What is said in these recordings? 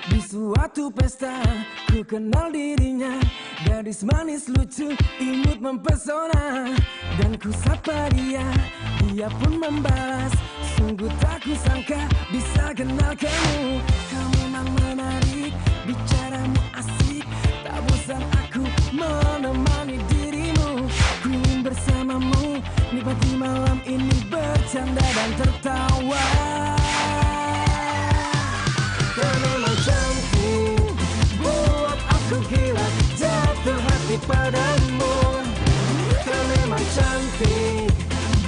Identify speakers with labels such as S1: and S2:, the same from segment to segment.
S1: Di suatu pesta ku kenal dirinya, gadis manis lucu imut mempesona. Dan ku sapa dia, dia pun membalas, sungguh tak kusangka bisa kenal kamu. Kau memang menarik, bicaramu asik, tak bosan aku menemani dirimu. Ku ingin bersamamu, nikmati malam ini bercanda dan tertawa. Kau memang cantik, buat aku gila, jatuh hati padamu. Kau memang cantik,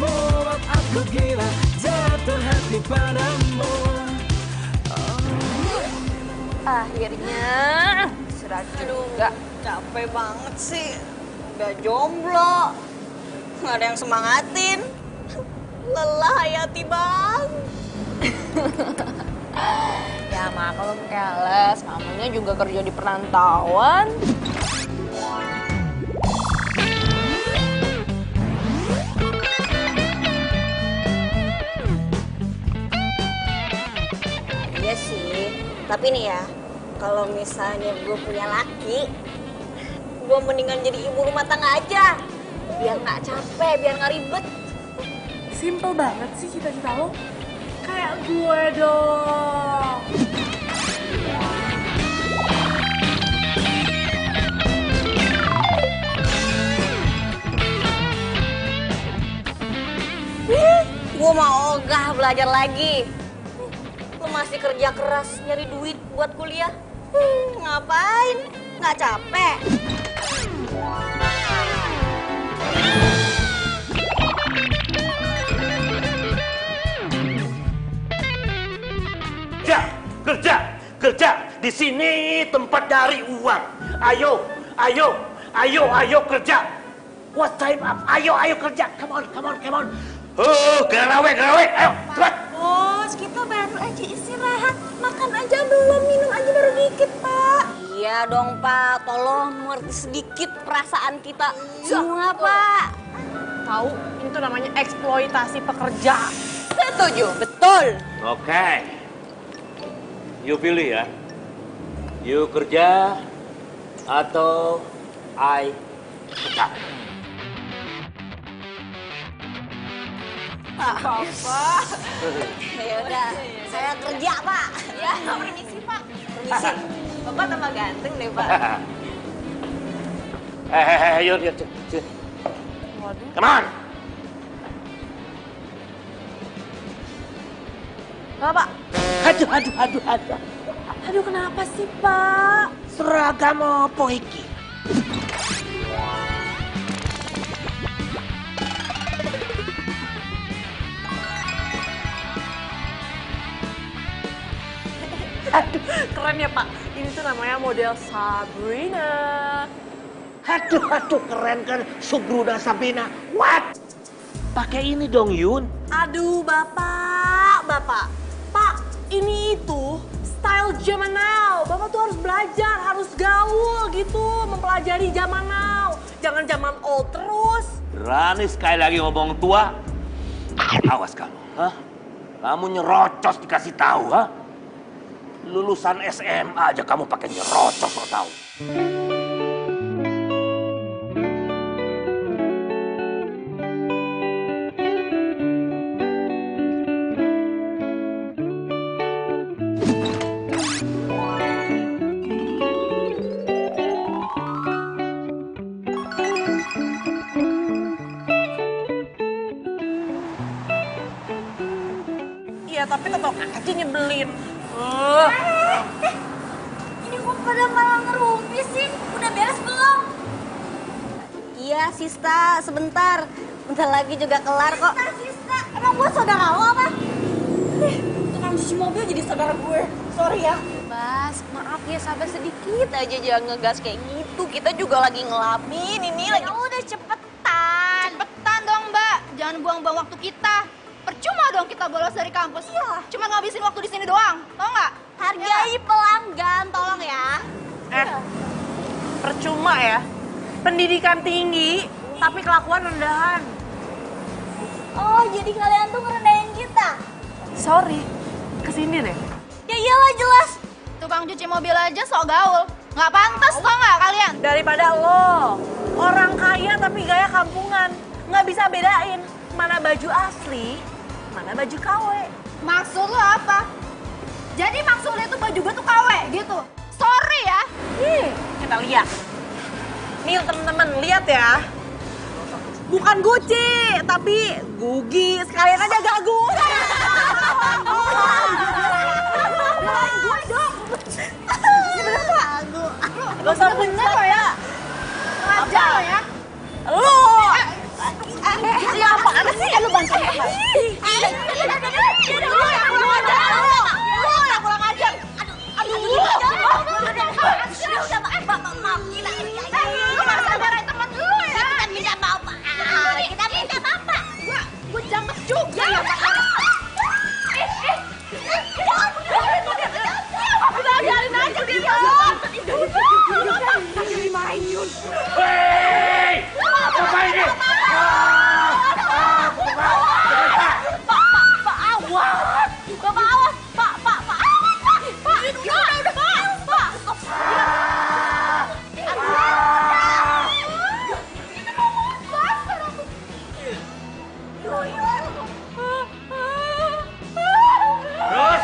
S1: buat aku gila, jatuh hati padamu.
S2: Akhirnya istirahat juga.
S3: Capek banget sih. Udah jomblo. Nggak ada yang semangatin. Lelah hayati bang.
S2: Ya mak, kalau keles, mamanya juga kerja di perantauan.
S3: Iya sih. Tapi nih ya, kalau misalnya gue punya laki, gue mendingan jadi ibu rumah tangga aja. Biar nggak capek, biar nggak ribet.
S4: Simple banget sih cita-cita lo. Kayak gue dong.
S3: Gue mau ogah belajar lagi. Lo masih kerja keras nyari duit buat kuliah. Ngapain? Nggak capek?
S5: Kerja. Di sini tempat cari uang. Ayo kerja. What time up? Ayo kerja. Come on. Oh, garawe. Ayo, cepat.
S4: Bos, kita baru aja istirahat. Makan aja belum, minum aja baru dikit, Pak.
S3: Iya dong Pak, tolong mengerti sedikit perasaan kita semua Pak.
S4: Tahu, ini tuh namanya eksploitasi pekerja.
S3: Setuju, betul.
S5: Oke. You pilih ya. You kerja atau I kerja.
S4: Papa.
S3: Ya udah, saya kerja Pak.
S4: Ya, permisi Pak.
S3: Permisi.
S4: Bapak tambah ganteng deh Pak.
S5: Yuk.
S4: Waduh.
S5: Come on.
S4: Bapak.
S5: Aduh.
S4: Aduh, kenapa sih Pak?
S5: Seragam apa iki?
S4: Aduh, keren ya Pak. Ini tuh namanya model Sabrina.
S5: Aduh, keren kan Subruda Sabina. What? Pakai ini dong, Yun.
S4: Aduh, Bapak. Pak, ini itu style zaman now. Bapak tuh harus belajar, harus gaul gitu, mempelajari zaman now. Jangan zaman old terus.
S5: Berani sekali lagi ngomong tua. Awas kamu, hah? Kamu nyerocos dikasih tahu, hah? Lulusan SMA aja kamu pakai nyerocos, kok tahu?
S4: Iya, tapi tetap aja nyebelin.
S2: Ini kok pada malah ngerumpi sih? Udah beres belum?
S3: Iya Sista, sebentar. Bentar lagi juga kelar kok.
S2: Sista, emang gue saudara lo apa? Tukang cuci mobil jadi saudara gue. Sorry ya.
S3: Bas, maaf ya sabar sedikit aja, jangan ngegas kayak gitu. Kita juga lagi ngelamin ini lagi.
S2: Ya udah cepetan. Cepetan dong Mbak, jangan buang-buang waktu kita. Percuma dong kita bolos dari kampus. Ya. Cuma ngabisin waktu di sini doang, tau nggak?
S3: Hargai pelanggan, tolong ya.
S4: Percuma ya. Pendidikan tinggi, tapi kelakuan rendahan.
S2: Oh, jadi kalian tuh ngerendahin kita?
S4: Sorry, kesini deh.
S2: Ya iyalah jelas. Tukang tukang cuci mobil aja sok gaul. Nggak pantas tau nggak kalian?
S4: Daripada lo, orang kaya tapi gaya kampungan. Nggak bisa bedain mana baju asli, mana baju KW.
S2: Maksud lo apa? Jadi maksudnya tuh baju gue tuh KW gitu? Sorry ya.
S4: Kita lihat. Nih temen-temen, lihat ya. Bukan Gucci, tapi Gugi. Sekalian aja gagu. Gak usah bener lo ya.
S2: Ngajar lo ya.
S4: Lu. Ya apaan sih?
S2: Lu bantu ya.
S5: Hei! Apa ini? Terus?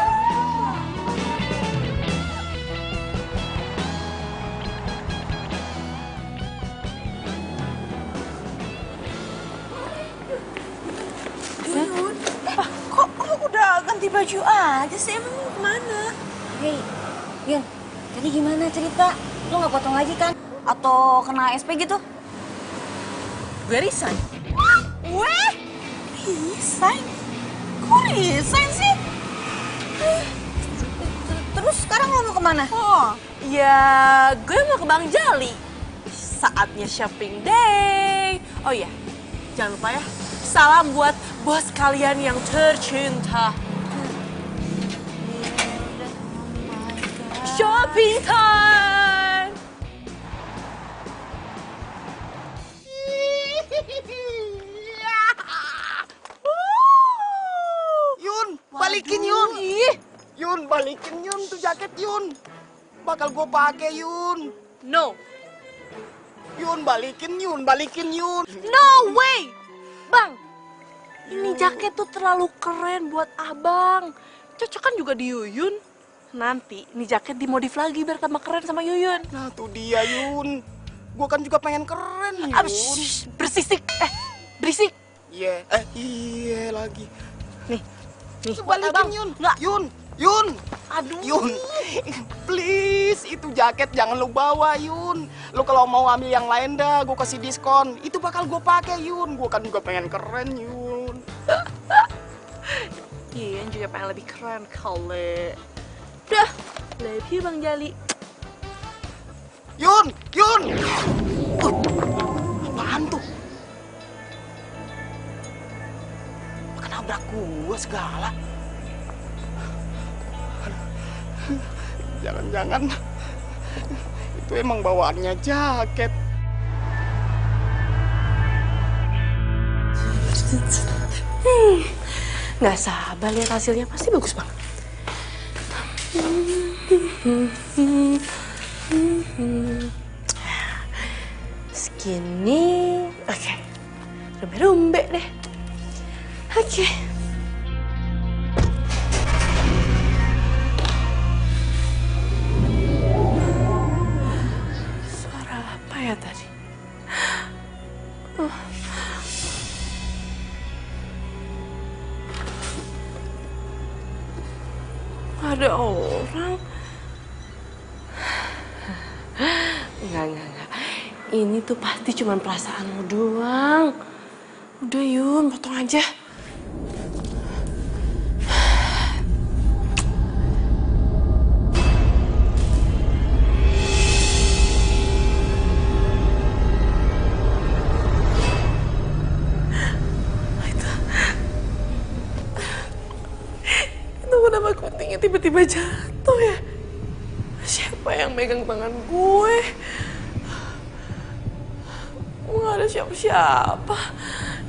S4: Kok lu udah ganti baju aja sih? Emang lu kemana?
S3: Hei, Yun, tadi gimana cerita? Lu nggak potong lagi kan? Atau kena SP gitu?
S4: Gue resign. Weh? Resign? Kok resign sih?
S3: Terus sekarang lo mau kemana?
S4: Oh, ya gue mau ke Bang Jali. Saatnya shopping day. Oh iya, jangan lupa ya. Salam buat bos kalian yang tercinta. Shopping time!
S6: Yun, balikin Yun. Yun, balikin Yun tuh jaket Yun. Bakal gue pakai Yun.
S4: No.
S6: Yun, balikin Yun, balikin Yun.
S4: No way! Bang, ini jaket tuh terlalu keren buat abang. Cocok kan juga di Yuyun. Nanti ini jaket dimodif lagi biar tambah keren sama Yuyun.
S6: Nah tuh dia Yun. Gue kan juga pengen keren Yun.
S4: Bersisik. Berisik.
S6: Iya, iya lagi.
S4: Nih,
S6: Balikin
S4: abang.
S6: Yun.
S4: Nggak.
S6: Yun.
S4: Aduh.
S6: Yun, please itu jaket jangan lu bawa Yun. Lu kalau mau ambil yang lain dah, gue kasih diskon. Itu bakal gue pakai Yun. Gue kan juga pengen keren Yun.
S4: Iya, juga pengen lebih keren kali. Dah, love you Bang Jali.
S6: Yun. Apaan tuh? Nabrak gua segala. Jangan-jangan itu emang bawaannya jaket.
S4: Nggak sabar lihat hasilnya, pasti bagus banget. Segini, oke. Rumbe-rumbe deh. Oke. Suara apa ya tadi? Ada orang. Enggak. Ini tuh pasti cuma perasaanmu doang. Udah Yun, potong aja. Itu kenapa guntingnya tiba-tiba jatuh ya? Siapa yang megang tangan gue? Nggak ada siapa-siapa.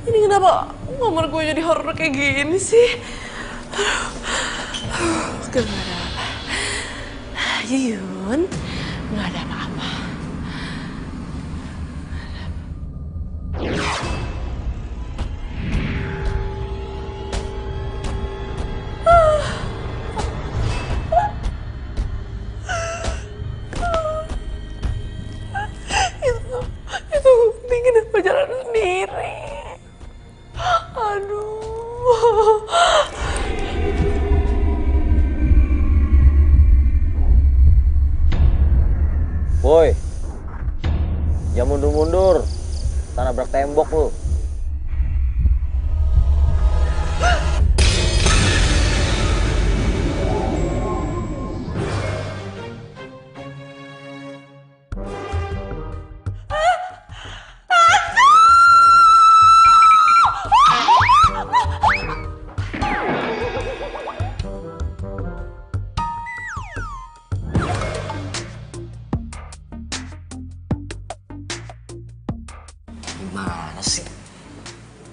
S4: Ini kenapa kamar gue jadi horor kayak gini sih? Aduh, gak ada apa. aja Yun, nggak ada apa-apa. Itu bikin apa jalan sendiri. Aduh.
S7: Woi, jangan mundur-mundur, tak nabrak tembok lu.
S8: Gimana sih?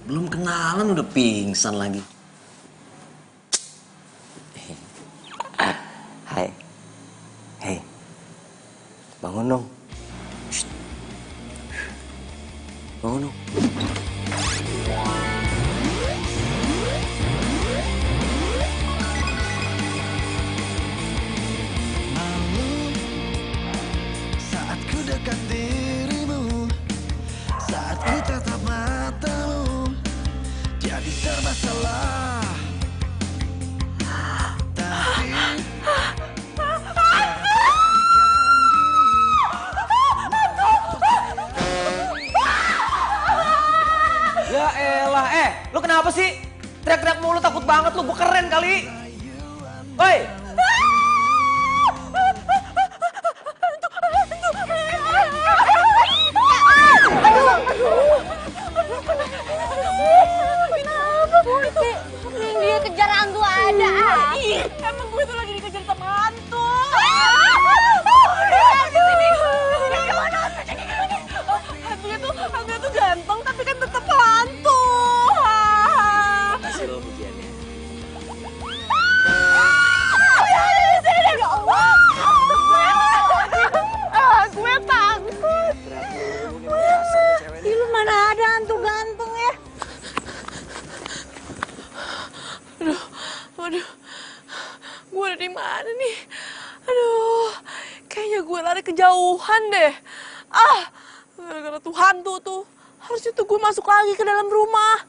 S8: Belum kenalan udah pingsan lagi.
S7: Hai. Hei. Bangun dong. Shh. Bangun dong.
S1: Saat ku dekat dirimu, saat ku tatap matamu, jadi serba salah. Tapi
S7: Ya elah, lu kenapa sih? Teriak-teriak mulu, takut banget lu, gua keren kali. Woi!
S3: Yang dia kejar hantu ada.
S4: Emang gue tuh lagi dikejar sama hantu. Hantunya tuh ganteng tapi kan tetap hantu.
S7: Kasih lo pujiannya.
S4: Gue takut.
S3: Ih, lu mana ada hantu ganteng ya?
S4: Aduh, gue ada di mana nih? Aduh, kayaknya gue lari kejauhan deh. Gara-gara tuh hantu tuh. Harusnya tuh gue masuk lagi ke dalam rumah.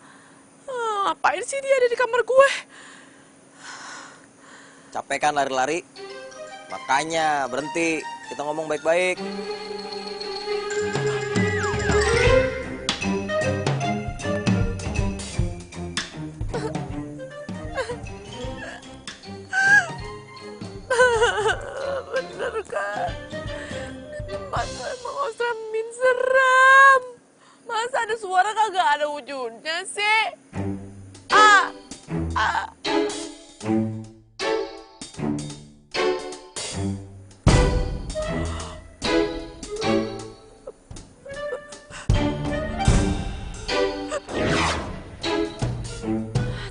S4: Ngapain sih dia ada di kamar gue?
S7: Capek kan lari-lari? Makanya berhenti, kita ngomong baik-baik.
S4: Bener kan? Tempat gue emang Osramin seram. Masa ada suara kagak ada wujudnya sih?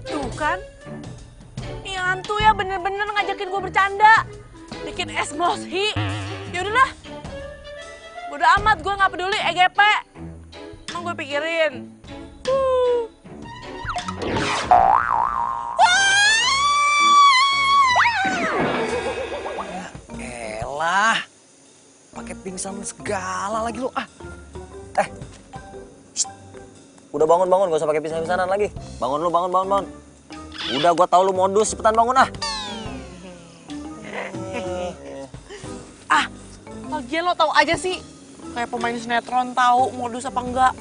S4: Tuh kan? Nih hantu ya bener-bener ngajakin gue bercanda. Bikin es moshi. Yaudahlah. Bodo amat, gue gak peduli EGP. Emang gue pikirin.
S8: Elah, pakai pingsan segala lagi lu.
S7: Udah bangun, gak usah pakai pingsan-pingsanan lagi. Bangun lu, bangun. Udah, gua tahu lu modus, cepetan bangun
S4: Lagian lo tahu aja sih. Kayak pemain sinetron tahu modus apa enggak.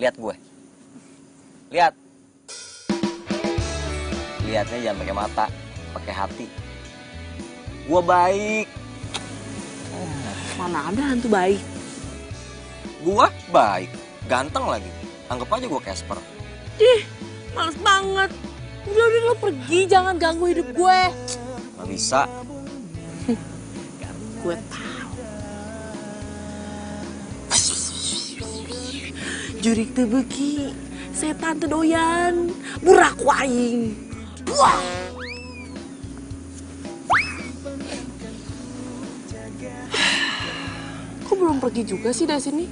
S7: Lihat gue. Lihat. Lihatnya jangan pakai mata, pakai hati. Gua baik.
S4: Mana ada hantu baik.
S7: Gua baik. Ganteng lagi. Anggap aja gua Casper.
S4: Ih, males banget. Udah lo pergi, jangan ganggu hidup gue.
S7: Nggak bisa.
S4: Gue tahu. Jurik tebeki, setan teu doyan, burak waing. Wah! Kok belum pergi juga sih dari sini?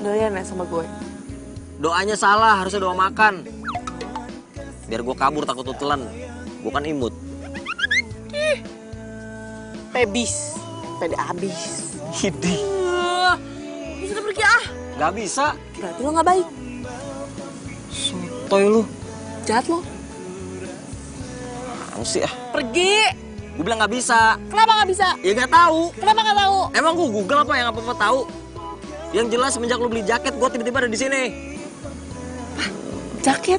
S4: Doyan ya sama gue?
S8: Doanya salah, harusnya doa makan. Biar gue kabur takut tutelan. Gue kan imut.
S4: Pebis. Pede abis.
S8: Hidi.
S4: Bisa udah pergi ah.
S8: Gak bisa.
S4: Berarti lo gak baik.
S8: Sotoy lu.
S4: Jahat lo.
S8: Apaan sih ah?
S4: Pergi.
S8: Gue bilang gak bisa.
S4: Kenapa gak bisa?
S8: Ya gak tahu.
S4: Kenapa gak tahu?
S8: Emang gue Google apa yang apa-apa tahu? Yang jelas semenjak lu beli jaket, gue tiba-tiba ada di sini.
S4: Jaket?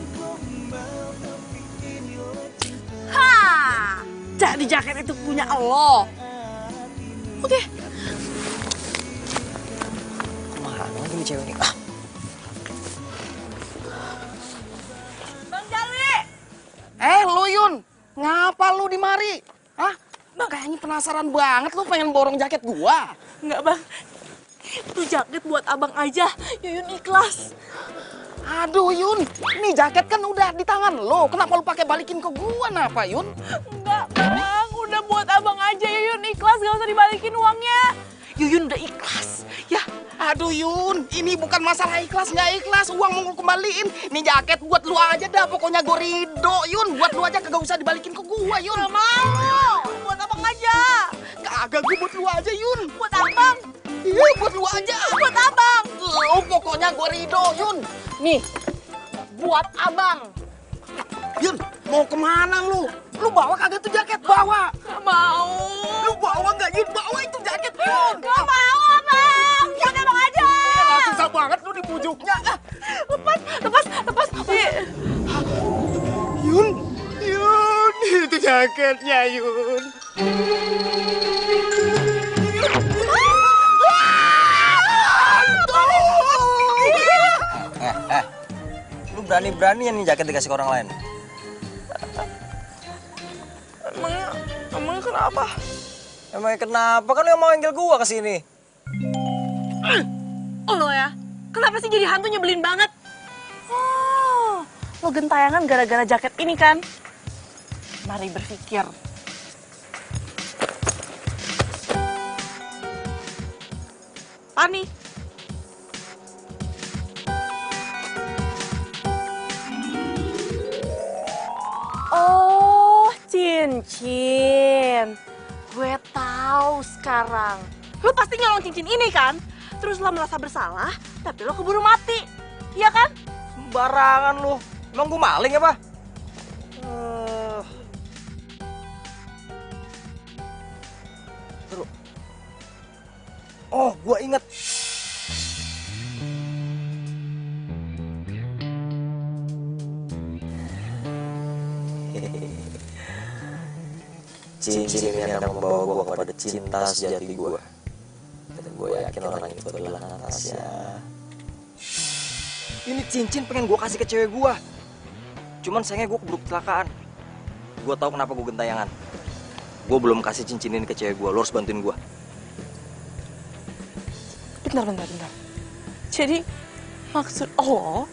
S4: Ha! Jadi jaket itu punya lo. Oke.
S8: Kemana lagi nih cewek ini? Ah.
S4: Bang Jali!
S6: Lu Yun, ngapa lu di mari? Hah? Kayaknya penasaran banget lu pengen borong jaket gua.
S4: Enggak bang, itu jaket buat abang aja. Yuyun ikhlas.
S6: Aduh Yun, ini jaket kan udah di tangan lo. Kenapa lu pakai balikin ke gua, napa Yun?
S4: Enggak bang, udah buat abang aja. Yuyun ikhlas, gak usah dibalikin uangnya. Yuyun udah ikhlas, ya.
S6: Aduh Yun, ini bukan masalah ikhlas nggak ikhlas, uang mau kembaliin. Ini jaket buat lu aja dah, pokoknya gue ridho Yun. Buat lu aja, kagak usah dibalikin ke gua Yun.
S4: Gak mau, buat abang aja.
S6: Kagak, gue buat lu aja Yun.
S4: Buat abang.
S6: Iya, buat lu aja.
S4: Buat abang.
S6: Lu pokoknya gue ridho Yun.
S4: Nih, buat abang.
S6: Yun, mau kemana lu? Lu bawa kagak tuh jaket? Bawa.
S4: Gak mau.
S6: Lu bawa nggak Yun? Bawa itu jaket Yun.
S4: Gak mau abang, buat abang aja.
S6: Susah banget lu dibujuknya.
S4: Lepas.
S6: Yun, itu jaketnya Yun.
S8: Lu berani-beranian nih jaket dikasih ke orang lain.
S4: Emangnya kenapa?
S8: Emangnya kenapa? Kan lu yang mau manggil gua ke sini.
S4: Oh lo ya, kenapa sih jadi hantu nyebelin banget? Oh, lo gentayangan gara-gara jaket ini kan? Mari berpikir. Pani. Oh, cincin. Gue tahu sekarang. Lo pasti nyolong cincin ini kan? Terus lo merasa bersalah, tapi lo keburu mati. Iya kan?
S8: Sembarangan lu. Emang gua maling apa? Terus. Oh, gua inget. Cincin ini akan membawa gua kepada cinta sejati gua. Dan gue yakin orang itu adalah Natasha. Ini cincin pengen gue kasih ke cewek gue. Cuman sayangnya gue keburu kecelakaan. Gue tahu kenapa gue gentayangan. Gue belum kasih cincin ini ke cewek gue. Lo harus bantuin gue.
S4: Bentar. Jadi maksud lo,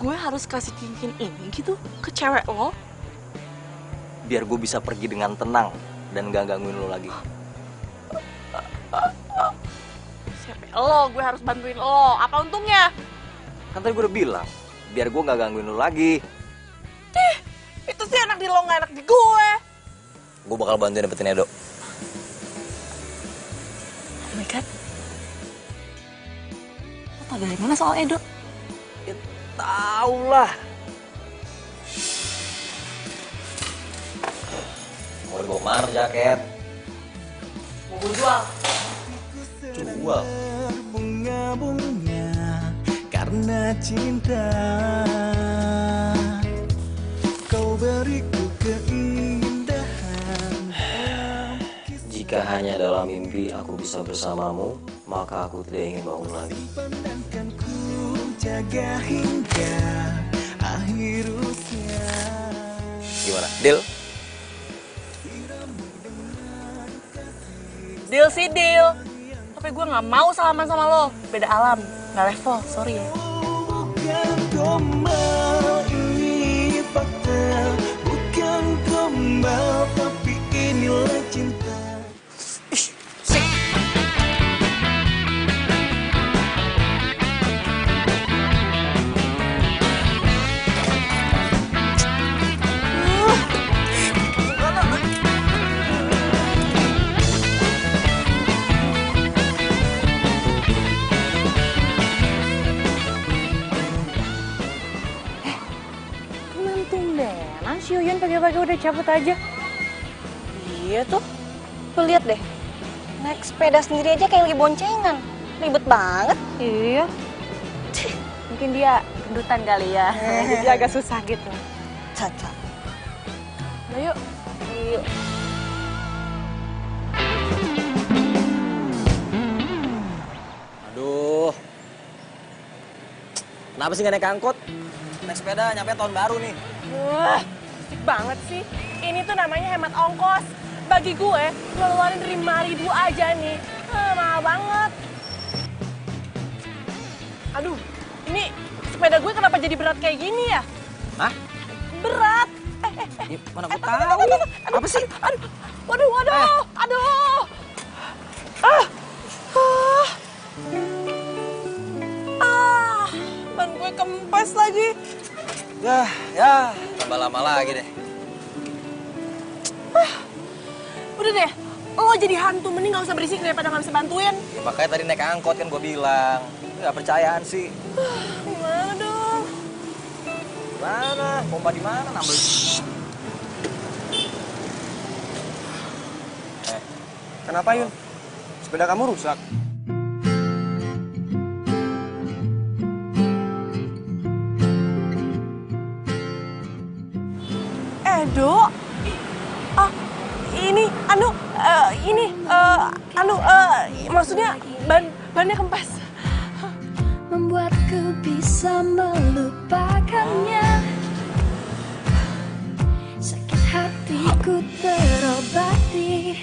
S4: gue harus kasih cincin ini gitu ke cewek lo?
S8: Biar gue bisa pergi dengan tenang dan gak gangguin lo lagi.
S4: Lo, gue harus bantuin lo. Apa untungnya?
S8: Kan tadi gue udah bilang, biar gue gak gangguin lo lagi.
S4: Itu sih enak di lo, gak enak di gue.
S8: Gue bakal bantuin dapetin Edo.
S4: Oh my God. Lo tau dari mana soal Edo?
S8: Ya tau lah. Mau dibawa kemana jaket?
S4: Mau gue jual.
S8: Jual.
S1: Bunga-bunga karena cinta, kau beriku keindahan.
S8: Jika hanya dalam mimpi aku bisa bersamamu, maka aku tidak ingin bangun lagi.
S1: Pandangkan ku jaga hingga akhir usia.
S8: Gimana? Deal?
S4: Deal sih deal. Tapi gue gak mau salaman sama lo. Beda alam, gak level, sorry ya.
S1: Bukan gombal, ini fakta. Bukan
S4: pakai udah cabut aja.
S3: Iya tuh. Lu lihat deh. Naik sepeda sendiri aja kayak lagi boncengan. Ribet banget.
S4: Iya. Mungkin dia gendutan kali ya. Jadi agak susah gitu.
S3: Caca.
S4: Nah, yuk.
S3: Yuk.
S8: Aduh. Kenapa sih nggak naik angkot? Naik sepeda nyampe tahun baru nih.
S4: Wah, asik banget sih. Ini tuh namanya hemat ongkos. Bagi gue, ngeluarin 5.000 aja nih. Mahal banget. Aduh, ini sepeda gue kenapa jadi berat kayak gini ya?
S8: Hah?
S4: Berat.
S8: Ya, mana gue tahu? Apa sih?
S4: Aduh. Ban gue kempes lagi.
S8: Ya, tambah lama lagi deh.
S4: Udah deh, lo jadi hantu, mending gak usah berisik daripada gak bisa bantuin.
S8: Ya, makanya tadi naik angkot kan gue bilang. Gak percayaan sih.
S4: Gimana dong?
S8: Mana? Pompa di mana? Nambel.
S9: Kenapa Yun? Sepeda kamu rusak?
S4: Edo? Maksudnya bannya kempes.
S1: Membuatku bisa melupakannya. Sakit hatiku terobati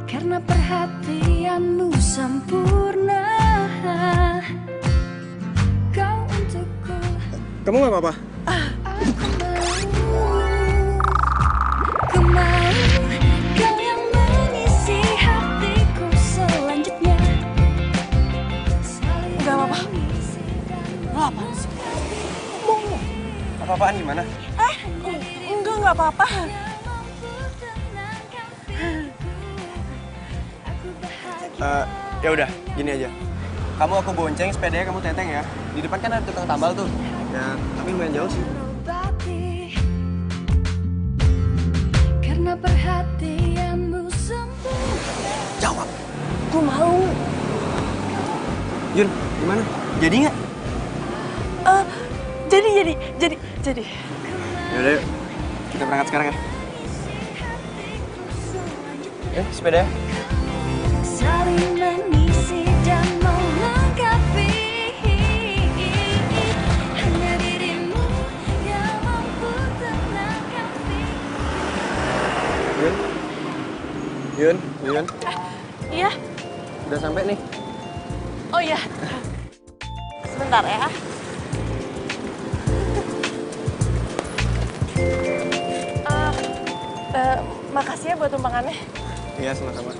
S1: karena perhatianmu sempurna. Kau untukku.
S9: Kamu gak apa-apa?
S1: Aku mau kau yang mengisi hatiku selanjutnya.
S4: Gak apa-apa. Lo apaan sih?
S9: Apa-apaan gimana?
S4: Enggak, gak apa-apa.
S9: Ya udah, gini aja. Kamu aku bonceng, sepedanya kamu teteng ya. Di depan kan ada tukang tambal tuh. Ya, tapi lumayan jauh sih.
S1: Karena perhatianmu sempurna.
S9: Jawab.
S4: Gue mau.
S9: Yun, gimana? Jadi nggak?
S4: Jadi.
S9: Yaudah yuk, kita berangkat sekarang ya. Sepeda.
S1: Saling mengisi dan melengkapi. Hanya dirimu yang mampu tenangkan pikiran.
S9: Yun.
S4: Iya?
S9: Udah sampai nih.
S4: Oh iya. Sebentar ya. Makasih ya buat tumpangannya.
S9: Iya, sama-sama.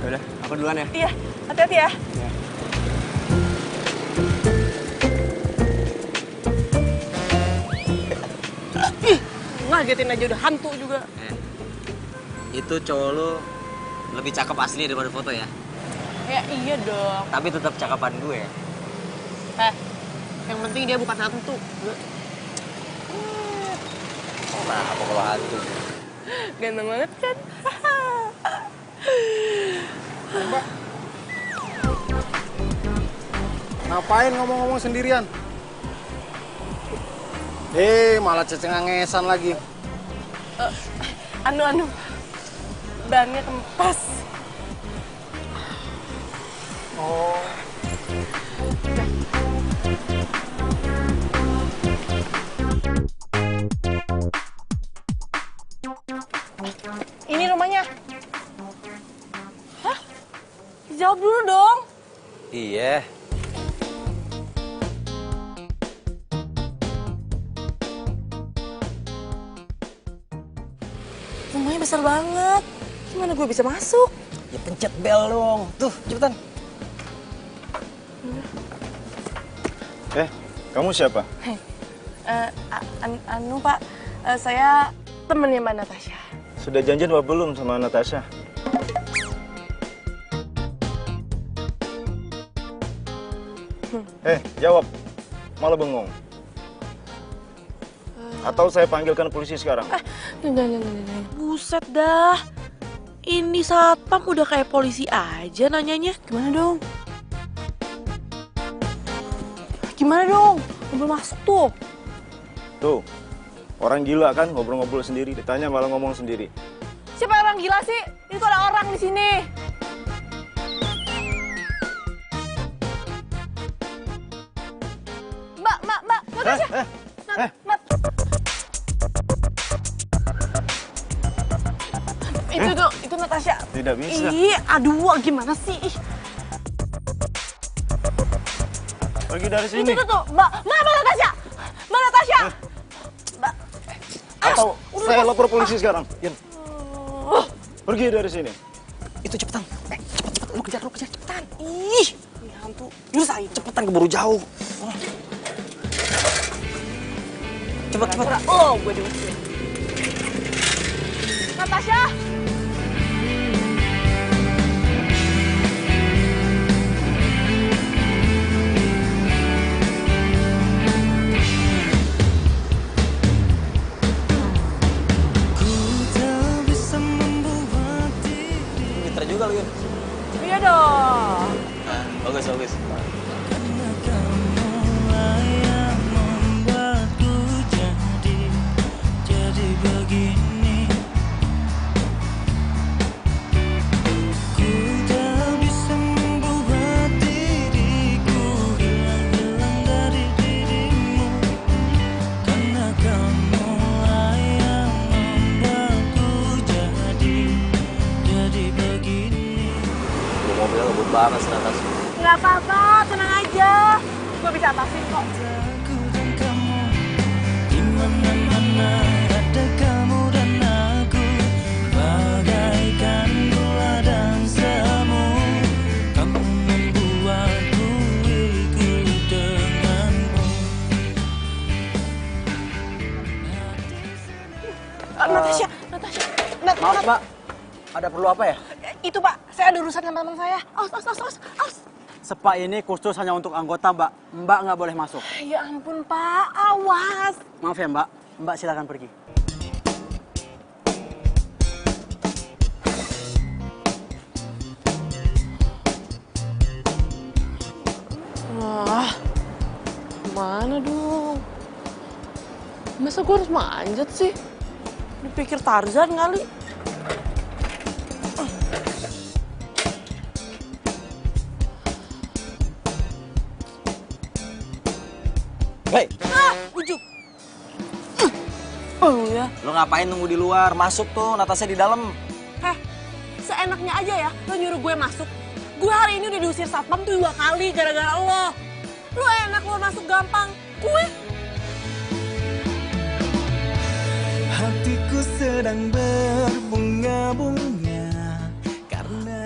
S9: Yaudah, aku duluan ya.
S4: Iya, hati-hati ya.
S9: Iya.
S4: Ngagetin aja udah hantu juga.
S8: Itu cowok lu lebih cakep asli daripada foto ya.
S4: Ya iya dong.
S8: Tapi tetap cakapan gue.
S4: Yang penting dia bukan hantu.
S8: Kenapa kalau hantu?
S4: Ganteng banget kan?
S9: Mbak. Ngapain ngomong-ngomong sendirian? Malah cecengangesan lagi.
S4: Anu. Bannya kempes.
S9: Oh.
S4: Ini rumahnya. Hah? Jawab dulu dong.
S8: Iya.
S4: Rumahnya besar banget. Gimana gue bisa masuk?
S8: Ya pencet bel dong. Tuh, cepetan.
S9: Kamu siapa?
S4: Anu Pak, saya temennya Mbak Natasha.
S9: Sudah janjian apa belum sama Natasha? Jawab. Malah bengong.
S10: Atau saya panggilkan polisi sekarang?
S4: Jangan. Buset dah. Ini satpam udah kayak polisi aja nanyanya. Gimana dong? Mobil masuk tuh.
S10: Tuh, orang gila kan ngobrol-ngobrol sendiri, ditanya malah ngomong sendiri.
S4: Siapa orang gila sih? Itu ada orang di sini. Mbak, Natasha. Itu Natasha.
S10: Tidak bisa.
S4: Ih, aduh, gimana sih? Ih.
S10: Pergi dari sini.
S4: Itu tuh, Mbak Natasha. Mbak.
S10: Atau saya lapor polisi sekarang. Yan. Pergi dari sini.
S8: Itu cepetan. Cepet. Lu kejar cepetan.
S4: Ih, ini hantu. Nyusahin.
S8: Cepetan keburu jauh. Cepet.
S4: Oh, gue diusir. Natasha.
S8: Pinter juga lu, Yun.
S4: Iya dong.
S8: Nah, bagus. Mobilnya ngebut banget sih, Natasha.
S4: Nggak apa-apa, tenang aja. Gue bisa atasin kok. Natasha.
S7: Maaf, Mbak. Ada perlu apa ya?
S4: Itu, Pak. Saya ada urusan sama teman saya. Aus.
S7: Spa ini khusus hanya untuk anggota, Mbak. Mbak nggak boleh masuk.
S4: Ya ampun, Pak. Awas.
S7: Maaf ya, Mbak. Mbak silakan pergi.
S4: Wah, mana dong? Masa gue harus manjat sih? Dipikir Tarzan kali.
S8: Hei!
S4: Ujuk. Oh ya.
S8: Lo ngapain nunggu di luar? Masuk tuh, Natasha di dalam.
S4: Seenaknya aja ya, lo nyuruh gue masuk. Gue hari ini udah diusir satpam tuh 2 kali gara-gara lo. Lo enak lo masuk gampang. Gue.
S1: Hatiku sedang berbunga-bunga karena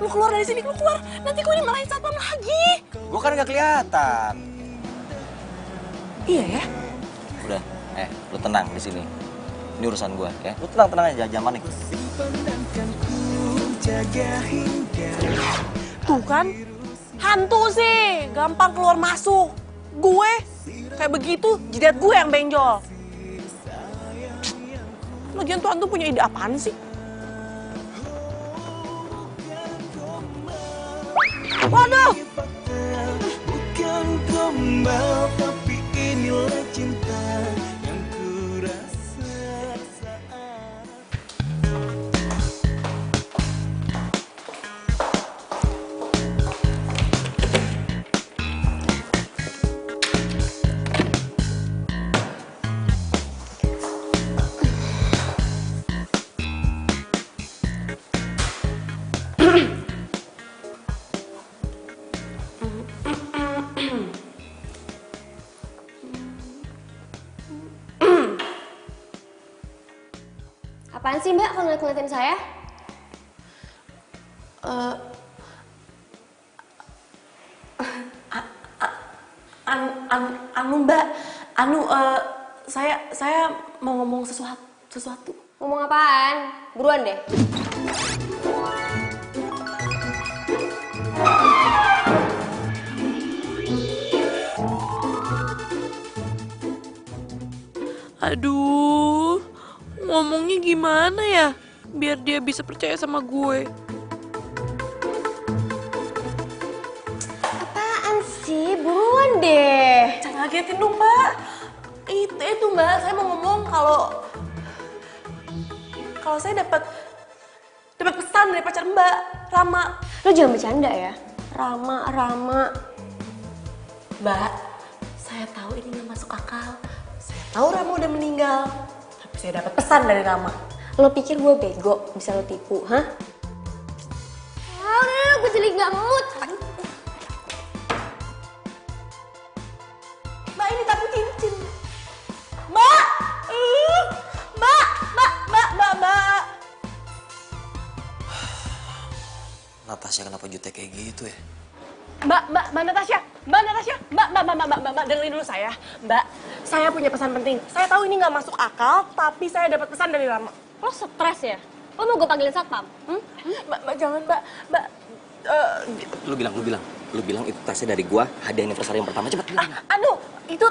S4: Lu keluar dari sini, lu keluar. Nanti gue dimarahin satpam lagi.
S8: Gue kan nggak kelihatan.
S4: Iya ya.
S8: Udah, lu tenang di sini. Ini urusan gue, ya. Lu tenang aja, zaman nih.
S4: Tuh kan, hantu sih, gampang keluar masuk. Gue kayak begitu, jidat gue yang benjol. Lagian tuh hantu punya ide apaan sih? Waduh!
S1: bukan gombal tapi inilah cinta yang ku rasa saat
S11: Apaan sih Mbak kalau ngeliatin saya?
S4: Mbak, saya mau ngomong sesuatu.
S11: Ngomong apaan? Buruan deh.
S4: Aduh, ngomongnya gimana ya? Biar dia bisa percaya sama gue.
S11: Apaan sih? Buruan deh.
S4: Jangan ngagetin dong, Mbak. Itu Mbak, saya mau ngomong kalau saya dapat pesan dari pacar Mbak, Rama.
S11: Lo jangan bercanda ya. Rama.
S4: Mbak, saya tahu ini nggak masuk akal. Saya tahu Rama udah meninggal. Tapi saya dapat pesan dari Rama.
S11: Lo pikir gue bego bisa lo tipu, hah? Udah, gue jadi nggak mood.
S4: Mbak, ini tapi cincin. Mbak.
S8: Natasha kenapa jutek kayak gitu ya?
S4: Mbak Natasha, Mbak, dengerin dulu saya. Mbak, saya punya pesan penting. Saya tahu ini nggak masuk akal, tapi saya dapat pesan dari Rama.
S11: Lo stres ya? Lo mau gue panggilin satpam?
S4: Mbak, jangan, Mbak.
S8: Lu bilang itu tasnya dari gua, hadiah anniversary yang pertama, cepet bilang.
S4: Itu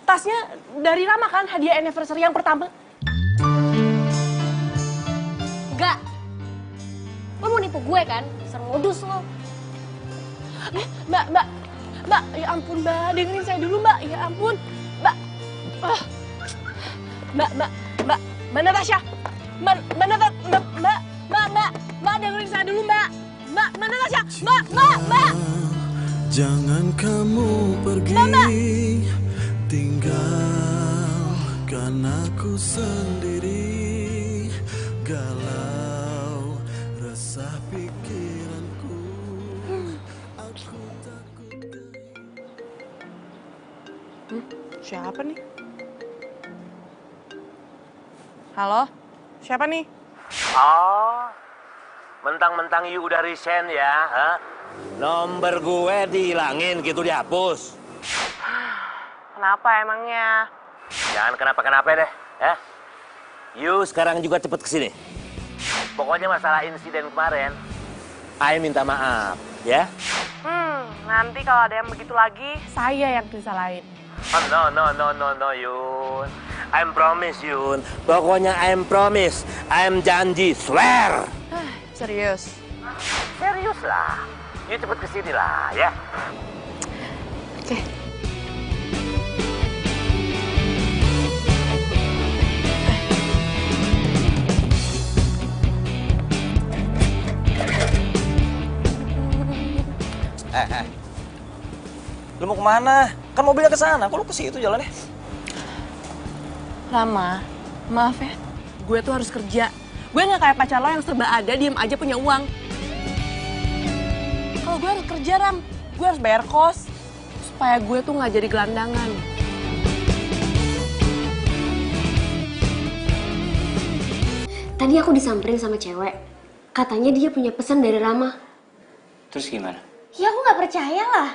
S4: tasnya dari Rama kan, hadiah anniversary yang pertama.
S11: Enggak. Lo mau nipu gue kan? Ser modus lo.
S4: Mbak, ya ampun Mbak, dengerin saya dulu Mbak, ya ampun. Mbak Natasha, Mbak, dengerin saya dulu Mbak. Mbak Natasha, Mbak.
S1: Jangan kamu pergi, tinggalkan aku sendiri, galau resah pikiranku. Aku takut.
S4: Siapa nih? Halo, siapa nih?
S5: Oh, mentang-mentang you udah resign ya, ha? Nomor gue dihilangin gitu, dihapus.
S4: Kenapa emangnya?
S5: Jangan kenapa-kenapa deh, ya. You sekarang juga cepet kesini. Pokoknya masalah insiden kemarin, I minta maaf, ya.
S4: Nanti kalau ada yang begitu lagi, saya yang disalahin.
S5: Oh, no, Yun. I'm promise, Yun. Pokoknya I'm promise. I'm janji, swear.
S4: Serius?
S5: Serius lah. You cepet kesini lah, ya.
S4: Oke.
S8: Lu mau kemana? Kan mobilnya ke sana. Kok lu ke situ jalannya?
S4: Rama, maaf ya. Gue tuh harus kerja. Gue nggak kayak pacar lo yang serba ada, diem aja punya uang. Kalau gue harus kerja, Ram. Gue harus bayar kos. Supaya gue tuh nggak jadi gelandangan.
S11: Tadi aku disamperin sama cewek. Katanya dia punya pesan dari Rama.
S12: Terus gimana?
S11: Ya aku nggak percaya lah.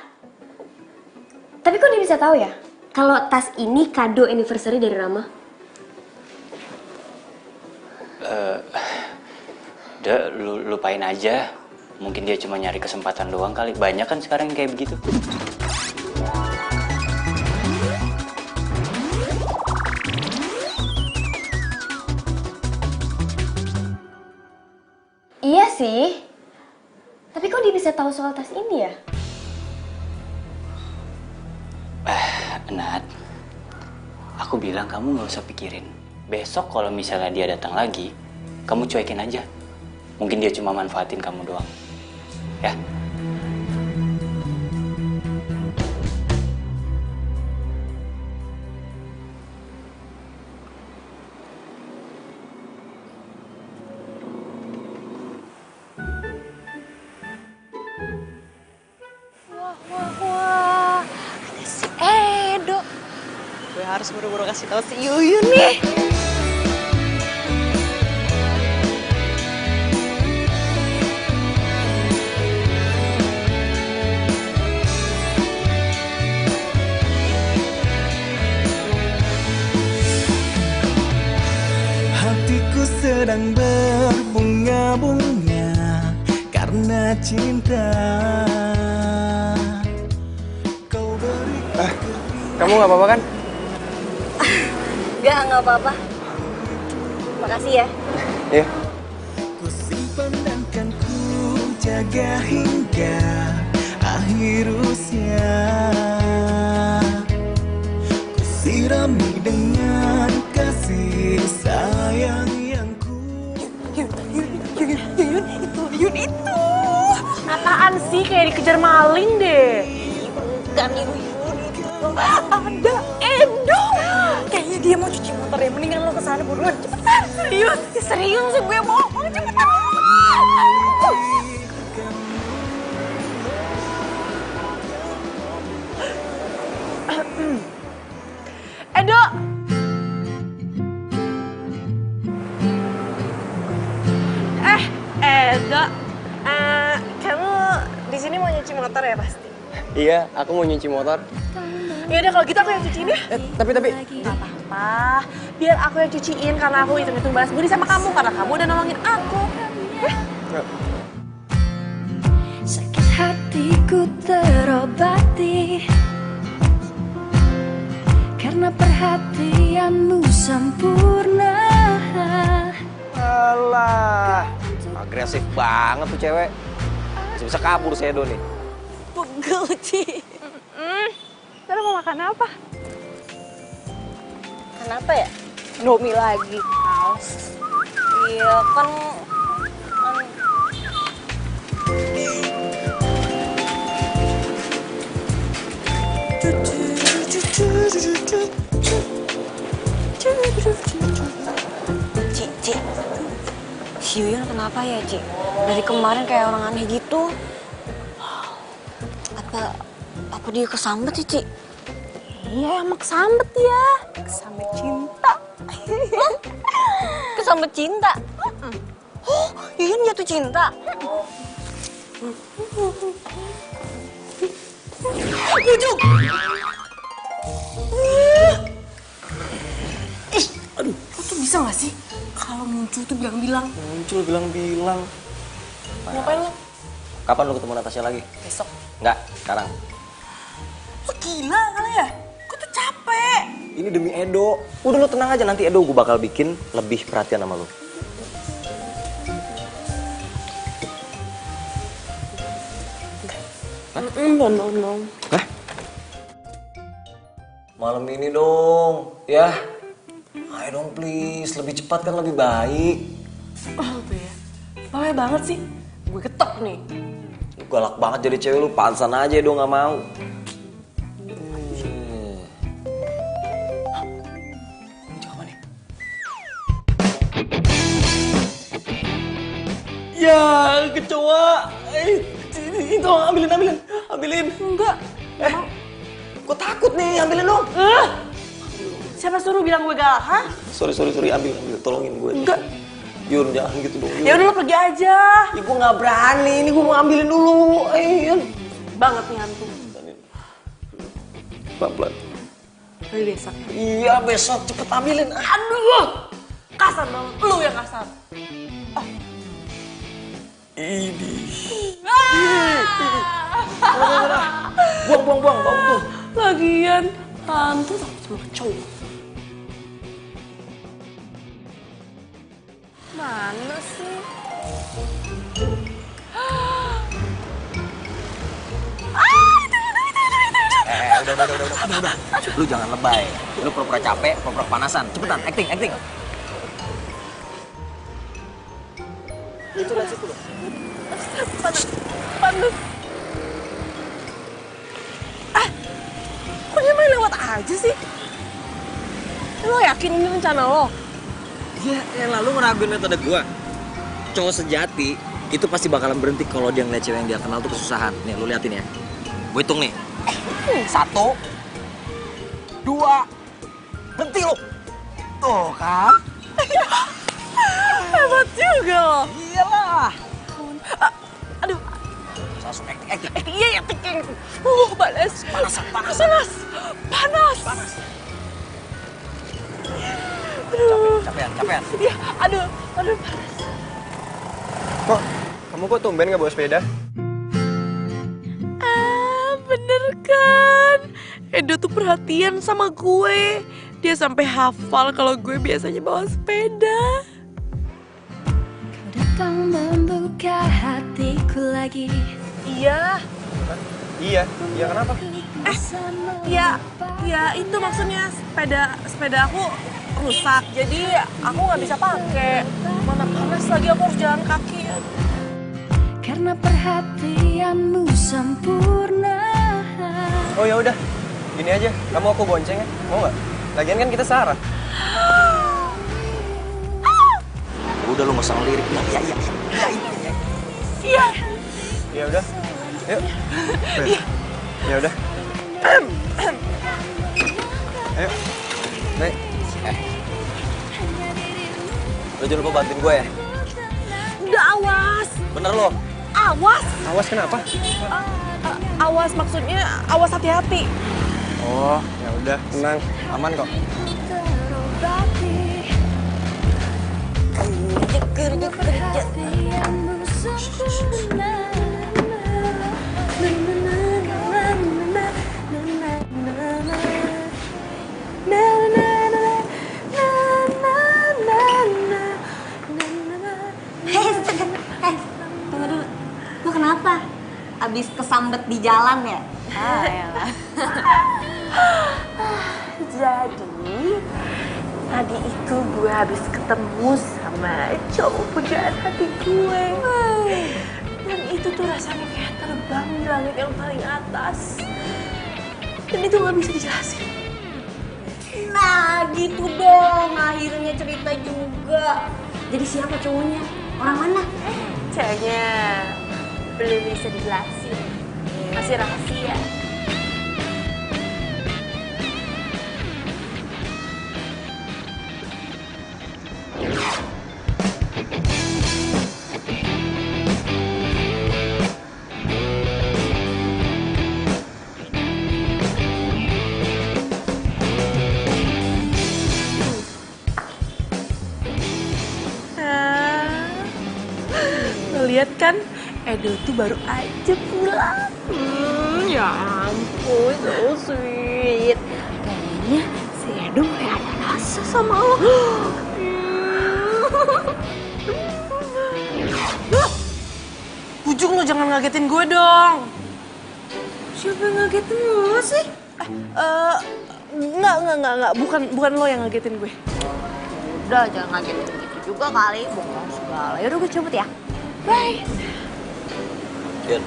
S11: Tapi kok dia bisa tahu ya? Kalau tas ini kado anniversary dari Rama?
S12: Udah, lupain aja. Mungkin dia cuma nyari kesempatan doang kali. Banyak kan sekarang yang kayak begitu.
S11: Iya sih. Tapi kok dia bisa tahu soal tas ini ya?
S12: Nat, aku bilang kamu nggak usah pikirin. Besok kalau misalnya dia datang lagi, kamu cuekin aja. Mungkin dia cuma manfaatin kamu doang. Ya?
S4: Wah, ada si Edo. Gue harus buru-buru kasih tahu si Yuyun nih.
S1: Hatiku sedang berbunga-bunga karena cinta.
S9: Kamu nggak apa-apa kan?
S3: Nggak apa-apa. Makasih ya.
S9: Iya.
S1: Ku simpan dan kan ku jaga hingga akhir usia. Ku sirami dengan kasih sayang yang ku.
S4: Yun itu. Apaan sih, kayak dikejar maling deh.
S3: Bukan Yun itu.
S4: Ada Edo. Kayaknya dia mau cuci motor ya. Mendingan lo kesana buruan. Cepetan. Serius. Serius sih gue bohong. Cepetan. Edo. Edo. Kamu di sini mau nyuci motor ya pasti?
S9: Iya, aku mau nyuci motor.
S4: Ya udah kalau gitu aku yang cuciin ya.
S9: Tapi
S4: nggak apa-apa. Biar aku yang cuciin karena aku hitung-hitung balas budi sama kamu karena kamu udah nolongin aku.
S1: Sakit hatiku terobati karena perhatianmu sempurna.
S8: Alah, agresif banget tuh cewek. Bisa kabur si Edo nih.
S3: Pegel, Ci.
S4: Terus mau makan apa?
S3: Kenapa ya? Domi lagi. Iya kan. Ci, si Yuyun kenapa ya, Ci? Dari kemarin kayak orang aneh gitu. Apa dia kesambet sih, Ci?
S4: Iya, emang kesambet ya. Kesambet cinta.
S3: Kesambet cinta? Oh, Yuyun jatuh cinta? Bujuk!
S4: Aduh, lo tuh bisa gak sih? Kalau muncul tuh bilang-bilang.
S8: Muncul bilang-bilang.
S4: Ngapain lo?
S8: Kapan lo ketemu Natasha lagi?
S4: Besok.
S8: Enggak, sekarang.
S4: Lo gila kali ya? Gue tuh capek.
S8: Ini demi Edo. Udah lo tenang aja, nanti Edo gue bakal bikin lebih perhatian sama lo.
S4: No.
S8: Hah? Malam ini dong, ya. Ayo dong please, lebih cepat kan lebih baik.
S4: Oh tuh ya, bawel banget sih. Gue ketok nih.
S8: Lu galak banget jadi cewek lu, pansan aja dong gak mau. Ya, kecoa. Itu ambilin.
S4: Enggak.
S8: Gue takut nih, ambilin dong.
S4: Siapa suruh bilang gue galak, ha?
S8: Sorry, ambil, tolongin gue.
S4: Enggak.
S8: Yun, jangan gitu dong.
S4: Ya udah lo pergi aja.
S8: Ya gue nggak berani, ini gue mau ambilin dulu. Yun.
S4: Banget nih hantu.
S8: Pelan-pelan.
S4: Hari besok.
S8: Iya, besok cepet ambilin.
S4: Aduh, kasar banget. Lu yang kasar.
S8: Ini. Buang tuh.
S4: Lagian hantu takut sama kecoa. Mana sih?
S8: Udah. Lu jangan lebay. Lu pura-pura capek, pura-pura panasan. Cepetan, acting. Itu dari situ loh.
S4: Panas. Kok dia main lewat aja sih? Lo yakin ini rencana lo?
S8: Ya, yang lalu ngeraguin metode gua. Cowok sejati itu pasti bakalan berhenti kalau dia ngeliat cewek yang dia kenal tuh kesusahan. Nih, lu liatin ya. Gue hitung nih. 1, 2, berhenti lo. Tuh kan?
S4: Hebat juga lo.
S8: Iyalah.
S4: Aduh.
S8: Langsung acting.
S4: Iya, acting. Panas. Aduh.
S8: Capean.
S4: Iya, aduh.
S9: Kok, kamu kok tumben nggak bawa sepeda?
S4: Bener kan? Edo tuh perhatian sama gue. Dia sampai hafal kalau gue biasanya bawa sepeda.
S1: Datang membuka hatiku lagi.
S4: Iya.
S9: Iya kenapa?
S4: Ya itu maksudnya sepeda aku rusak. Jadi aku nggak bisa pakai. Mana panas lagi aku harus jalan kaki.
S1: Karena perhatianmu sempurna.
S9: Oh ya udah, gini aja. Kamu aku bonceng ya, mau nggak? Lagian kan kita searah.
S8: Udah lu nggak usah ngelirik.
S4: Iya.
S9: Ya udah, yuk. Ya udah. Ayo, naik.
S8: Lu jangan lupa bantuin gue ya.
S4: Udah awas.
S8: Bener lo.
S4: Awas.
S9: Awas kenapa?
S4: Awas maksudnya awas hati-hati.
S9: Oh, ya udah, tenang, aman kok.
S3: Tunggu dulu. Lu kenapa? Abis kesambet di jalan ya?
S4: Jadi tadi itu gue habis ketemu sama cowok pujaan hati gue. Dan itu tuh rasanya kayak terbang di langit yang paling atas. Dan itu gak bisa dijelasin.
S3: Nah gitu dong, akhirnya cerita juga. Jadi siapa cowoknya? Orang mana?
S4: Cowoknya belum bisa dijelasin. Masih rahasia. Lihat kan, Edo tuh baru aja pulang. Ya ampun, so sweet. Kayaknya si Edo kayak ada rasa sama lo. Ujung lo jangan ngagetin gue dong.
S3: Siapa yang ngagetin lo sih?
S4: Enggak. Bukan lo yang ngagetin gue.
S3: Udah, jangan ngagetin gitu juga kali. Bongkong segala. Yaudah gue cabut ya.
S4: Bye.
S8: Yun,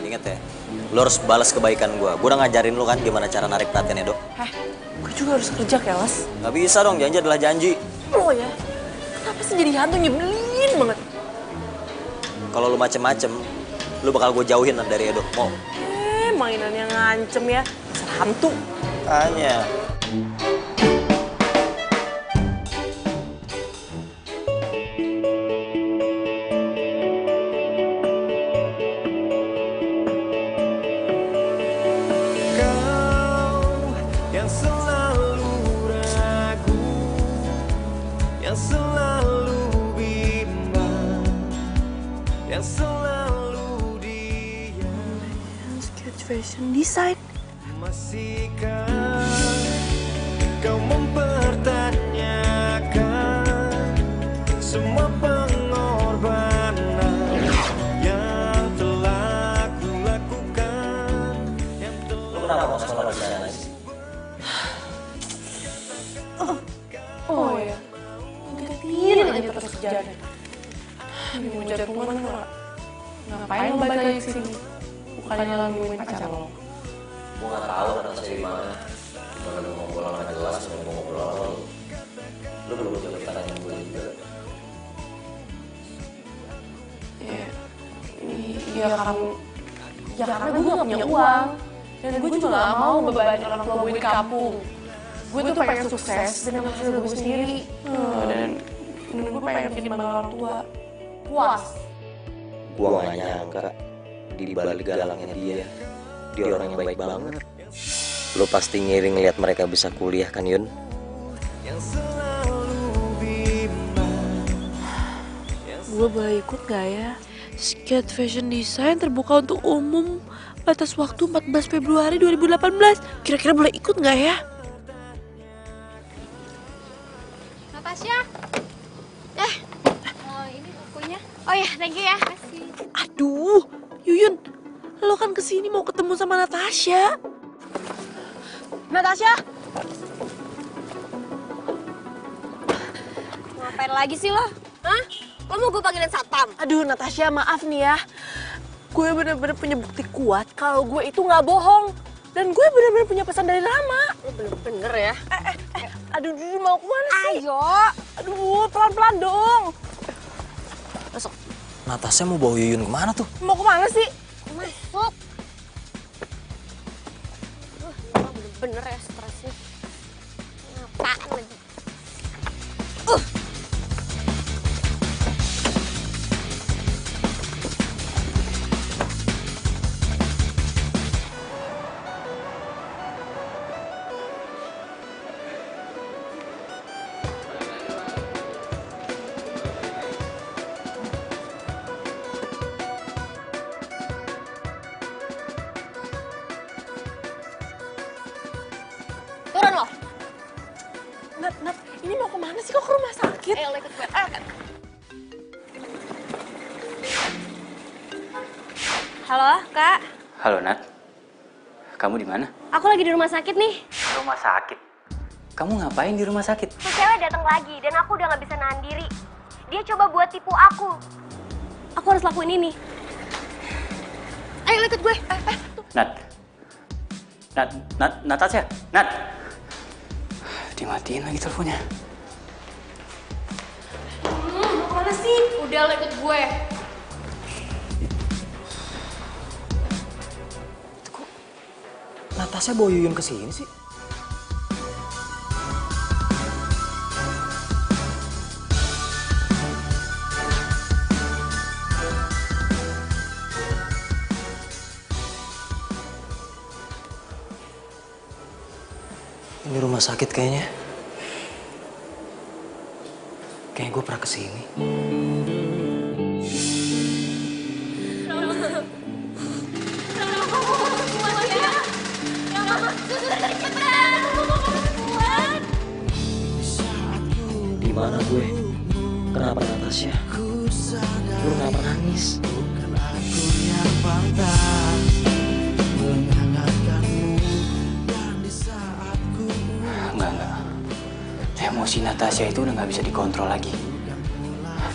S8: inget ya, lu harus balas kebaikan gue. Gue udah ngajarin lu kan gimana cara narik perhatian Edo.
S4: Gue juga harus kerja, Kelas.
S8: Gak bisa dong, janji adalah janji.
S4: Lo ya, kenapa sih jadi hantu nyebelin banget?
S8: Kalau lu macem-macem, lu bakal gue jauhin dari Edo. Mau?
S4: Mainannya ngancem ya, hantu.
S8: Tanya.
S4: Fashion design.
S1: Masihkah kau mempertanyakan semua pengorbanan yang telah kulakukan?
S8: Lu kenapa mau sekolah di sana sih?
S4: Oh ya, ngetir aja terus kerjaan. Ini mau jantungan nggak? Ngapain lo balik lagi ke sini? Bukannya lo nemuin pacar lo?
S8: Gue gak tau anak saya di mana. Gimana lu ngobrol gak jelas, mau ngobrol sama lu. Lu belum jawab pertanyaan gue juga.
S4: Ya karena gue gak punya uang. Dan gue juga gak mau bebanin orang tua gue di kampung. Gue tuh pengen sukses dan menghasilkan gue sendiri. Dan gue pengen bikin bangga orang tua. Puas.
S8: Gue gak nyangka di balik galangnya dia orang yang baik banget. Lu pasti ngiring lihat mereka bisa kuliah kan, Yun?
S4: Gue boleh ikut gak ya? Skate Fashion Design terbuka untuk umum. Batas waktu 14 Februari 2018. Kira-kira boleh ikut gak ya?
S2: Natasha. Ini bukunya. Oh ya, thank you ya. Makasih.
S4: Aduh, Yuyun, lo kan kesini mau ketemu sama Natasha. Natasha?
S11: Ngapain lagi sih lo? Hah? Lo mau gue panggilin satpam?
S4: Aduh, Natasha, maaf nih ya. Gue bener-bener punya bukti kuat kalau gue itu nggak bohong. Dan gue bener-bener punya pesan dari Rama.
S11: Lo bener-bener ya?
S4: Aduh, mau kemana sih?
S11: Ayo.
S4: Aduh, pelan-pelan dong.
S8: Masuk. Natasha mau bawa Yuyun kemana tuh?
S4: Mau kemana sih?
S11: Masuk. Bener-bener ya stresnya. Apaan lagi? Turun lo.
S4: Nat, ini mau kemana sih? Kok ke rumah sakit?
S11: Ayo, lo ikut gue. Halo, Kak.
S12: Halo, Nat. Kamu di mana?
S11: Aku lagi di rumah sakit nih.
S12: Rumah sakit? Kamu ngapain di rumah sakit?
S11: Tuh cewek datang lagi dan aku udah nggak bisa nahan diri. Dia coba buat tipu aku. Aku harus lakuin ini. Ayo, lo ikut gue.
S12: Natasha, Nat. Dimatiin lagi teleponnya.
S11: Mau kemana sih?
S2: Udah lo ikut gue.
S8: Natasha bawa Yuyun ke sini sih? Ini rumah sakit kayaknya. Kayaknya gue pernah kesini. Di mana gue? Kenapa Natasha? Lu kenapa nangis?
S12: Enggak. Emosi Natasha itu udah nggak bisa dikontrol lagi.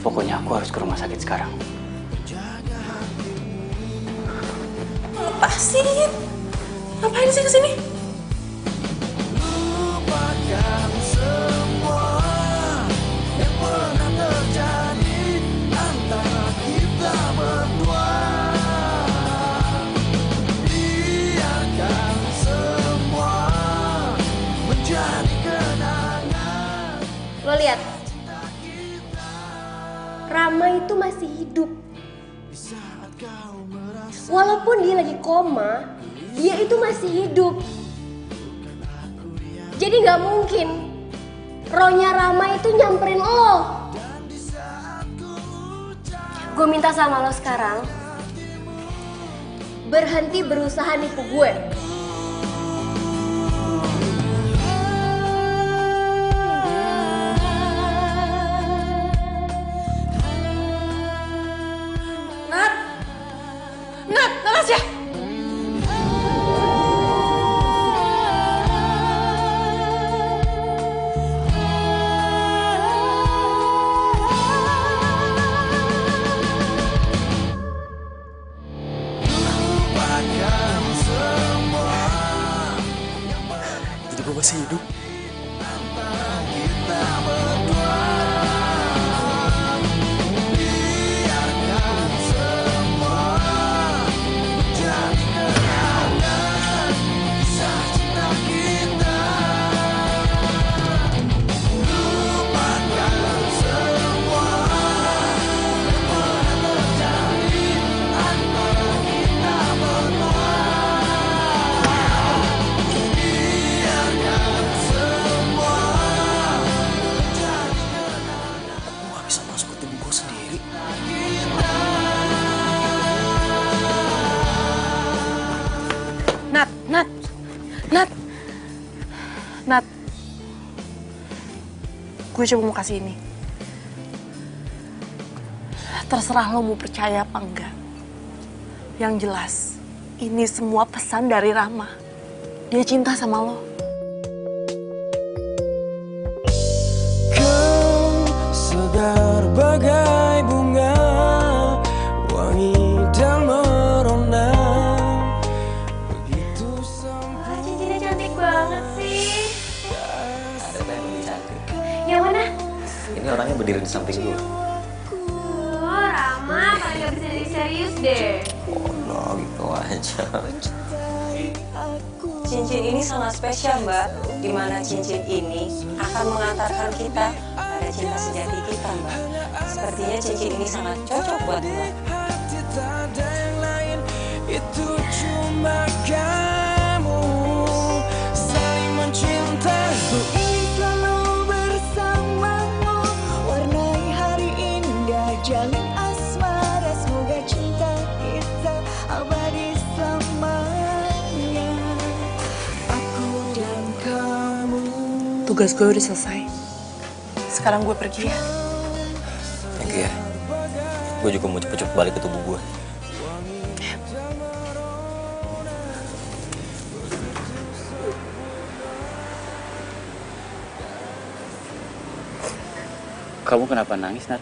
S12: Pokoknya aku harus ke rumah sakit sekarang.
S4: Lepasin. Ngapain sih kesini?
S11: Lo lihat, Rama itu masih hidup. Walaupun dia lagi koma, dia itu masih hidup. Jadi nggak mungkin rohnya Rama itu nyamperin lo. Gue minta sama lo sekarang, berhenti berusaha nipu gue.
S4: Natasha! gue cuma mau kasih ini. Terserah lo mau percaya apa enggak. Yang jelas, ini semua pesan dari Rama. Dia cinta sama lo.
S1: Kau segar bagai bunga, wangi dan merona. Begitu sampai.
S11: Cincinnya cantik banget sih.
S8: Ada yang lebih cantik.
S11: Yang mana?
S8: Ini orangnya berdiri di samping gue.
S11: Rama, paling gak bisa jadi serius deh.
S8: Oh no, gitu aja.
S4: Cincin ini sangat spesial, Mbak. Dimana cincin ini akan mengantarkan kita pada cinta sejati kita, Mbak. Sepertinya cincin ini sangat cocok buat Mbak.
S1: Hati tak ada yang lain, itu cuma kamu. Saling mencinta. Ku ingin selalu bersamamu, warnai hari indah, jalin asmara, semoga cinta kita abadi selamanya. Aku dan kamu.
S4: Tugas gue udah selesai. Sekarang gue pergi ya.
S8: Thank you ya. Gue juga mau cepet-cepet balik ke tubuh gue.
S12: Kamu kenapa nangis, Nat?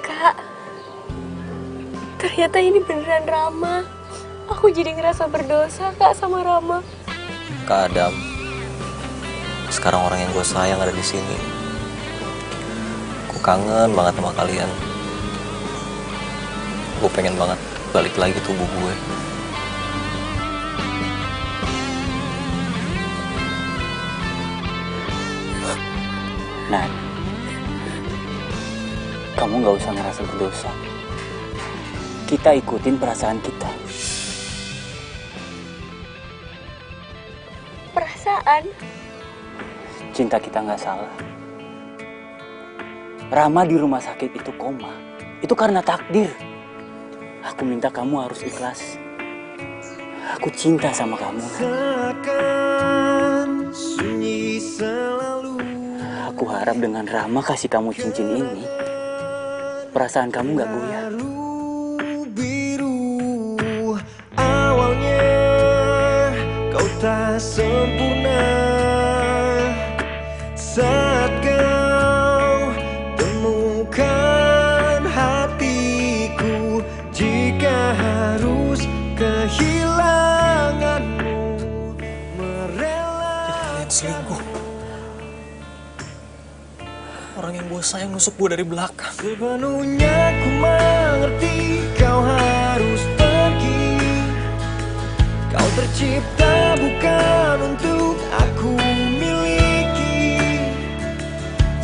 S11: Kak, ternyata ini beneran Rama. Aku jadi ngerasa berdosa, Kak, sama Rama.
S8: Kak Adam, sekarang orang yang gue sayang ada di sini. Gue kangen banget sama kalian. Gue pengen banget balik lagi ke tubuh gue.
S12: Nat, kamu gak usah ngerasa berdosa. Kita ikutin perasaan kita.
S11: Perasaan?
S12: Cinta kita gak salah. Rama di rumah sakit itu koma. Itu karena takdir. Aku minta kamu harus ikhlas. Aku cinta sama kamu.
S1: Seakan sunyi selalu.
S12: Aku harap dengan Rama kasih kamu cincin ini, perasaan kamu gak goyah.
S1: Biru awalnya kau tak sempurna. Saat kau temukan hatiku, jika harus kehilanganmu, merelakan.
S8: Kalian selingkuh. Orang yang gue sayang nusuk gue dari belakang.
S1: Sepenuhnya ku mengerti kau harus pergi. Kau tercipta bukan untuk aku miliki.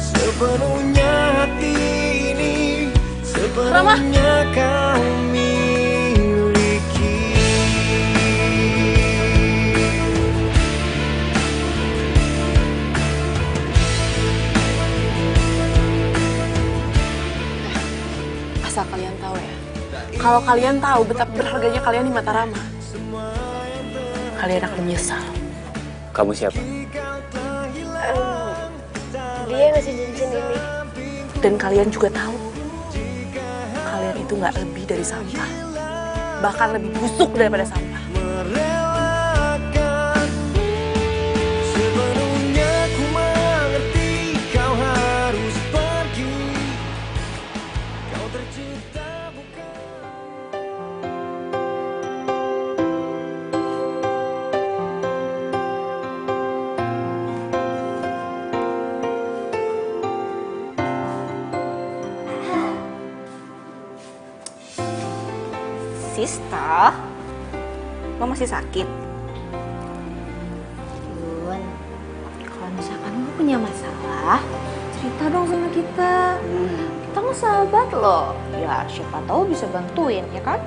S1: Sepenuhnya hati ini, sepenuhnya kau miliki.
S4: Asal kalian tahu ya, kalau kalian tahu betapa berharganya kalian di mata Rama, kalian akan menyesal.
S12: Kamu siapa?
S11: Dia ngasih cincin ini.
S4: Dan kalian juga tahu, kalian itu nggak lebih dari sampah, bahkan lebih busuk daripada sampah.
S1: Sepenuhnya ku mengerti kau harus pergi. Kau tercipta bukan.
S3: Sista, lo masih sakit?
S2: Yun, kalau misalkan lu punya masalah, cerita dong sama kita. Kita kan sahabat loh. Ya siapa tahu bisa bantuin, ya kan?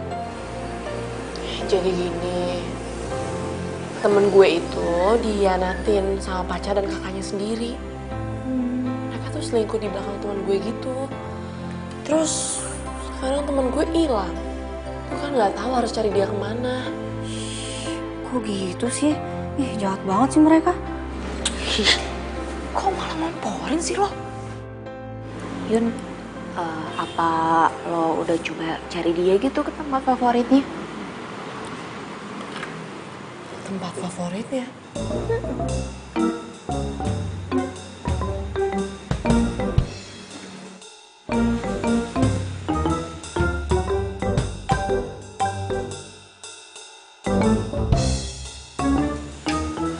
S4: Jadi gini, temen gue itu dihianatin sama pacar dan kakaknya sendiri. Mereka tuh selingkuh di belakang teman gue gitu. Terus sekarang temen gue hilang. Gue kan nggak tahu harus cari dia kemana.
S2: Kok gitu sih? Ih, jahat banget sih mereka.
S4: Kok malah ngomporin sih lo?
S2: Yun, apa lo udah coba cari dia gitu ke tempat favoritnya?
S4: Tempat favoritnya?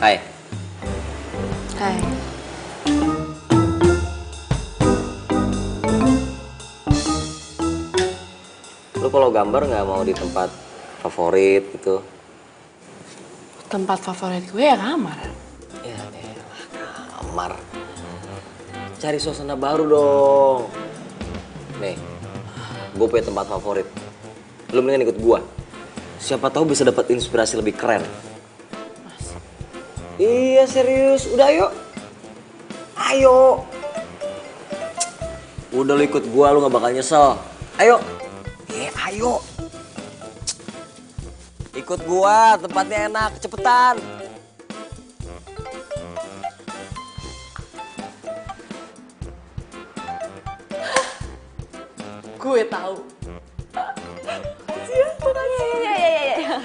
S8: Hai.
S4: Hai.
S8: Lu kalau gambar nggak mau di tempat favorit gitu?
S4: Tempat favorit gue ya kamar.
S8: Ya elah, kamar. Cari suasana baru dong. Nih, gue punya tempat favorit. Lu mendingan ikut gua. Siapa tahu bisa dapat inspirasi lebih keren. Iya serius, udah ayo. Ayo. Udah lu ikut gua, lu gak bakal nyesel. Ayo. Ayo. Ikut gua, tempatnya enak, cepetan.
S4: Gue tahu.
S2: Iya.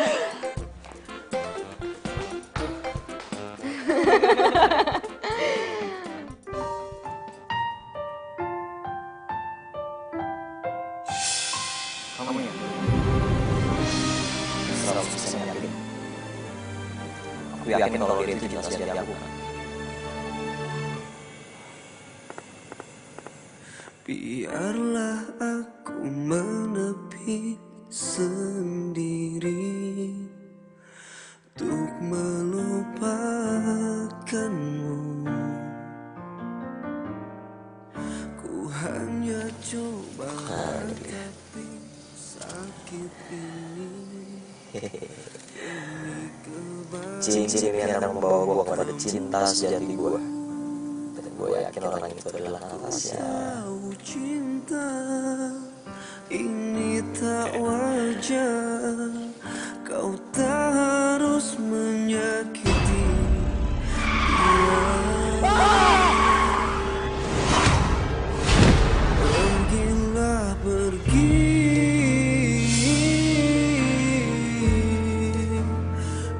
S8: Kamu ya? Serem bisa nyakitin. Aku yakin kalau dia itu cinta sejati aku.
S1: Biarlah aku menepi sendiri untuk melupakanmu. Ku hanya coba tapi sakit ini.
S8: Cincin ini akan membawa gua kepada cinta sejati gua. Dan gua yakin orang itu adalah Natasha.
S1: Cinta ini tak wajar. Kau tak harus menyakiti dia. Pergilah pergi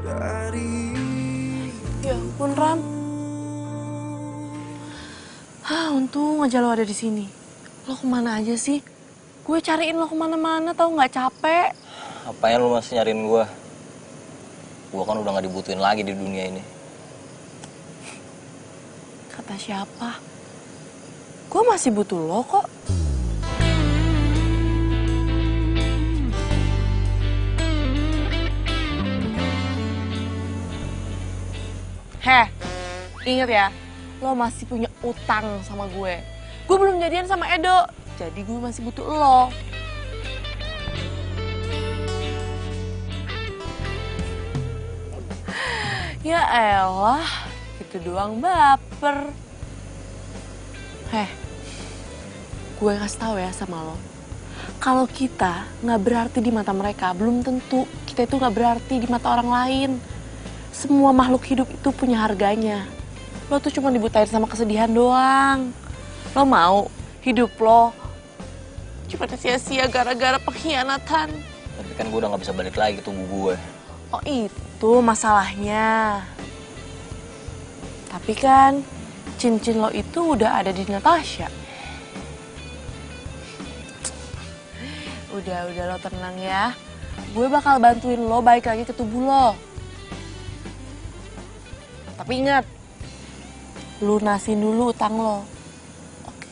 S1: dari.
S4: Ya ampun Ram. Untung aja lo ada di sini. Lo kemana aja sih? Gue cariin lo kemana-mana, tau nggak capek?
S8: Apanya lu masih nyariin gua? Gua kan udah gak dibutuhin lagi di dunia ini.
S4: Kata siapa? Gue masih butuh lo kok. Heh, inget ya, lo masih punya utang sama gue. Gue belum jadian sama Edo, jadi gue masih butuh lo. Ya elah, gitu doang baper. Heh, gue kasih tahu ya sama lo. Kalau kita nggak berarti di mata mereka, belum tentu kita itu nggak berarti di mata orang lain. Semua makhluk hidup itu punya harganya. Lo tuh cuma dibutain sama kesedihan doang. Lo mau hidup lo cuma sia-sia gara-gara pengkhianatan.
S8: Tapi kan gue udah gak bisa balik lagi tubuh gue.
S4: Oh itu masalahnya. Tapi kan cincin lo itu udah ada di Natasha. Udah lo tenang ya. Gue bakal bantuin lo balik lagi ke tubuh lo. Tapi ingat, lunasin dulu utang lo.
S8: Oke.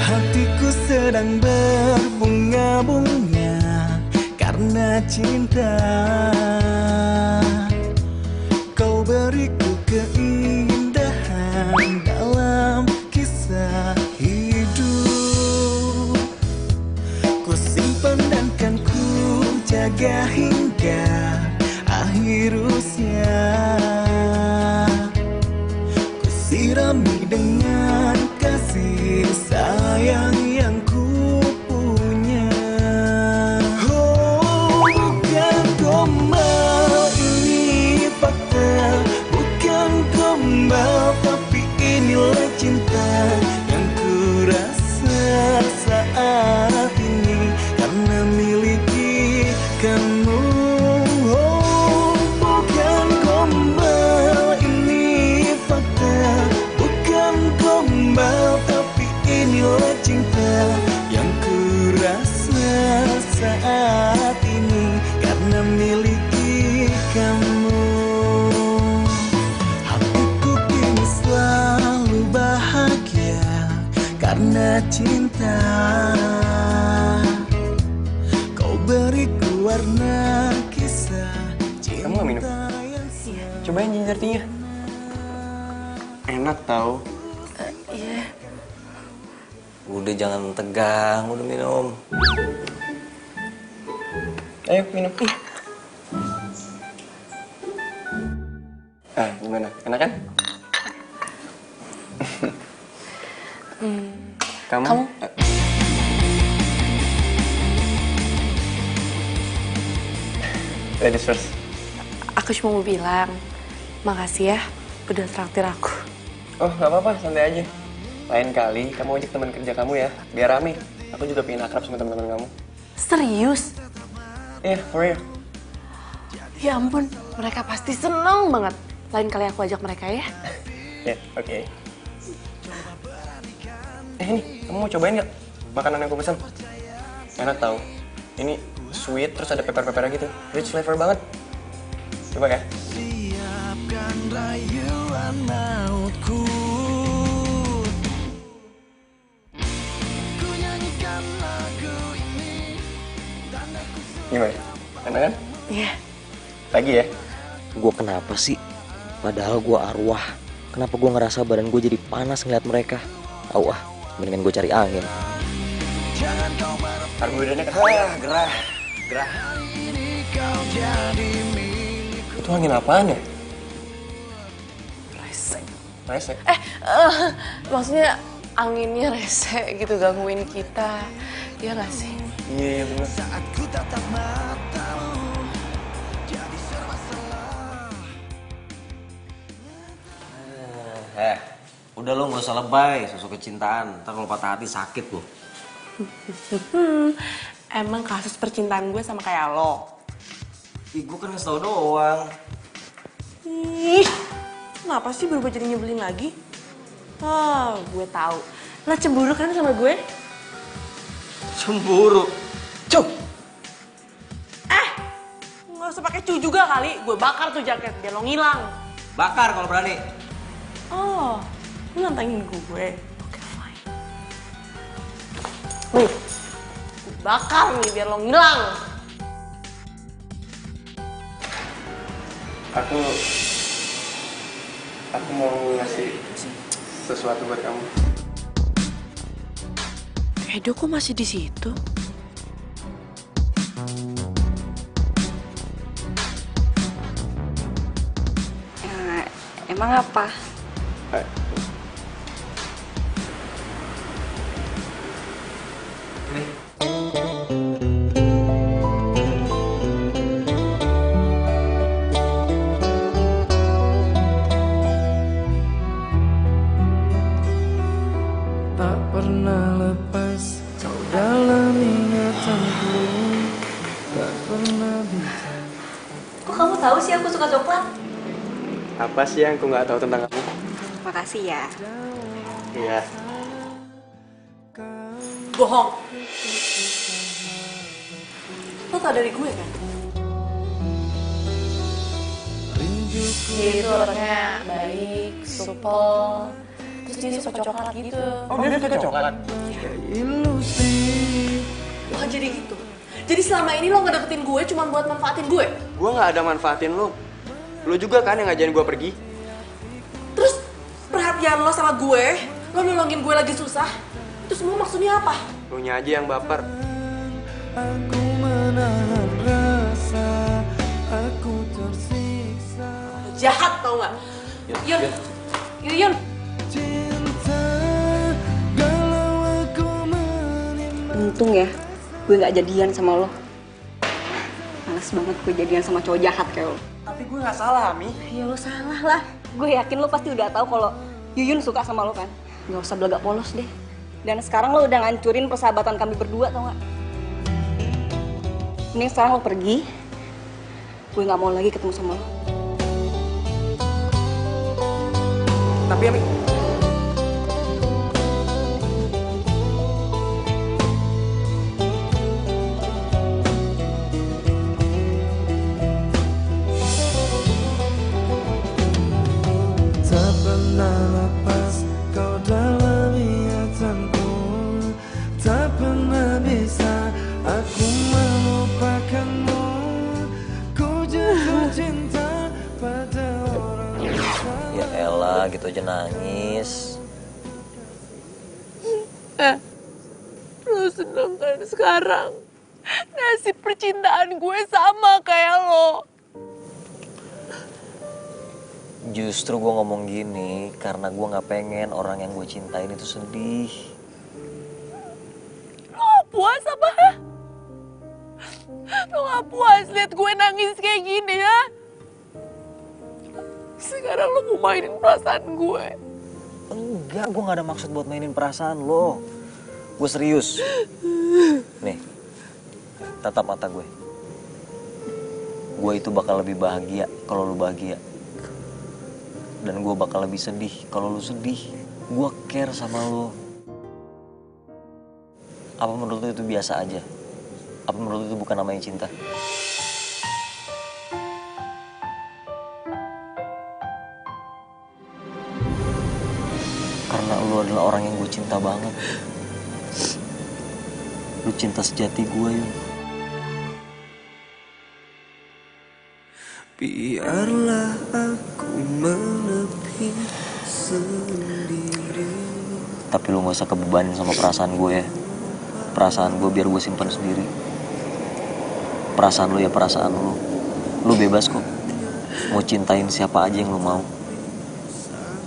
S1: Hatiku sedang berbunga-bunga karena cinta. Kau beriku keindahan karena cinta. Kau beriku warna kisah cinta.
S9: Kamu gak minum? Cobain ginger tea-nya. Enak tau.
S2: Iya.
S8: Udah jangan tegang, udah minum.
S9: Ayo minum. Ah, gimana? Enak kan? Kamu? Ladies first.
S2: Aku cuma mau bilang, makasih ya udah traktir aku.
S9: Oh, nggak apa-apa, santai aja. Lain kali kamu ajak teman kerja kamu ya, biar rame. Aku juga pengen akrab sama teman-teman kamu.
S2: Serius?
S9: Iya, for real.
S2: Ya ampun, mereka pasti seneng banget. Lain kali aku ajak mereka ya.
S9: Ya, oke. Ini, kamu mau cobain nggak makanan yang aku pesan? Enak tau. Ini sweet, terus ada pepper-peppernya gitu. Rich flavor banget. Coba ya.
S1: Siapkan rayuan mautku. Ku nyanyikan lagu ini.
S9: Gimana? Enak kan?
S2: Iya.
S9: Lagi ya?
S8: Gue kenapa sih? Padahal gue arwah. Kenapa gue ngerasa badan gue jadi panas ngeliat mereka? Tahu ah, mendingan gue cari angin.
S9: Karbohidratnya gerah. Itu angin apaan ya? Resek?
S2: Maksudnya anginnya rese gitu gangguin kita. Iya gak sih?
S9: Iya bener.
S8: Udah lo gak usah lebay, sosok kecintaan. Ntar kalau patah hati sakit lo.
S2: Emang kasus percintaan gue sama kayak lo?
S8: Ih, gue kan ngasih tau doang.
S2: Ih, kenapa sih berubah jadi nyebelin lagi? Oh, gue tahu. Lo cemburu kan sama gue?
S8: Cemburu? Cuk!
S2: Nggak usah pakai cu juga kali. Gue bakar tuh jaket biar lo ngilang.
S8: Bakar kalau berani.
S2: Oh, lo nantangin gue. Oke, fine. Nih, gue bakar nih biar lo ngilang.
S9: Aku mau ngasih sesuatu buat kamu.
S2: Edo kok masih di situ?
S3: Emang apa?
S1: Tak pernah lepas kau dalam ingatanku. Tak pernah bisa.
S3: Kok kamu tahu sih aku suka coklat?
S9: Apa sih yang aku nggak tahu tentang kamu?
S3: Makasih ya.
S9: Iya.
S2: Bohong. Lo tau dari gue kan? Dia itu orangnya baik, supel, terus dia suka coklat gitu.
S9: Oh, dia suka coklat?
S1: Ilusi.
S2: Wah, jadi gitu? Jadi selama ini lo ngedeketin gue cuma buat manfaatin gue?
S9: Gue nggak ada manfaatin lo. Lo juga kan yang ngajarin gue pergi.
S2: Terus perhatian lo sama gue, lo nolongin gue lagi susah, itu semua maksudnya apa?
S9: Lo nya aja yang baper.
S1: Aku menahan rasa, aku tersiksa.
S2: Jahat tau gak? Yun.
S1: Cinta, kalau aku
S3: Untung ya, gue nggak jadian sama lo. Males banget gue jadian sama cowok jahat kayak lo.
S9: Tapi gue nggak salah, Mi.
S3: Ya lo salah lah. Gue yakin lo pasti udah tahu kalau Yuyun suka sama lo kan. Gak usah belagak polos deh. Dan sekarang lo udah ngancurin persahabatan kami berdua, tau gak? Mending sekarang lo pergi. Gue nggak mau lagi ketemu sama lo.
S9: Tapi ya, Mi.
S1: tak pernah lepas kau dalam ingatanku.
S8: gitu aja nangis.
S4: Lo seneng kan sekarang? Nasib percintaan gue sama kayak lo.
S8: Justru gue ngomong gini karena gue gak pengen orang yang gue cintain itu sedih.
S4: Lo gak puas apa? Lo gak puas liat gue nangis kayak gini ya? Sekarang lo mau mainin perasaan gue.
S8: Enggak, gue gak ada maksud buat mainin perasaan lo. Gue serius. Nih, tatap mata gue. Gue itu bakal lebih bahagia kalau lo bahagia. Dan gue bakal lebih sedih kalau lo sedih. Gue care sama lo. Apa menurut lo itu biasa aja? Apa menurut lo itu bukan namanya cinta? Karena lo adalah orang yang gue cinta banget. Lo cinta sejati gue, Yun.
S1: Biarlah aku menepi sendiri.
S8: Tapi lo gak usah kebebanin sama perasaan gue ya. Perasaan gue biar gue simpan sendiri. Perasaan lo ya perasaan lo. Lo bebas kok. Mau cintain siapa aja yang lo mau.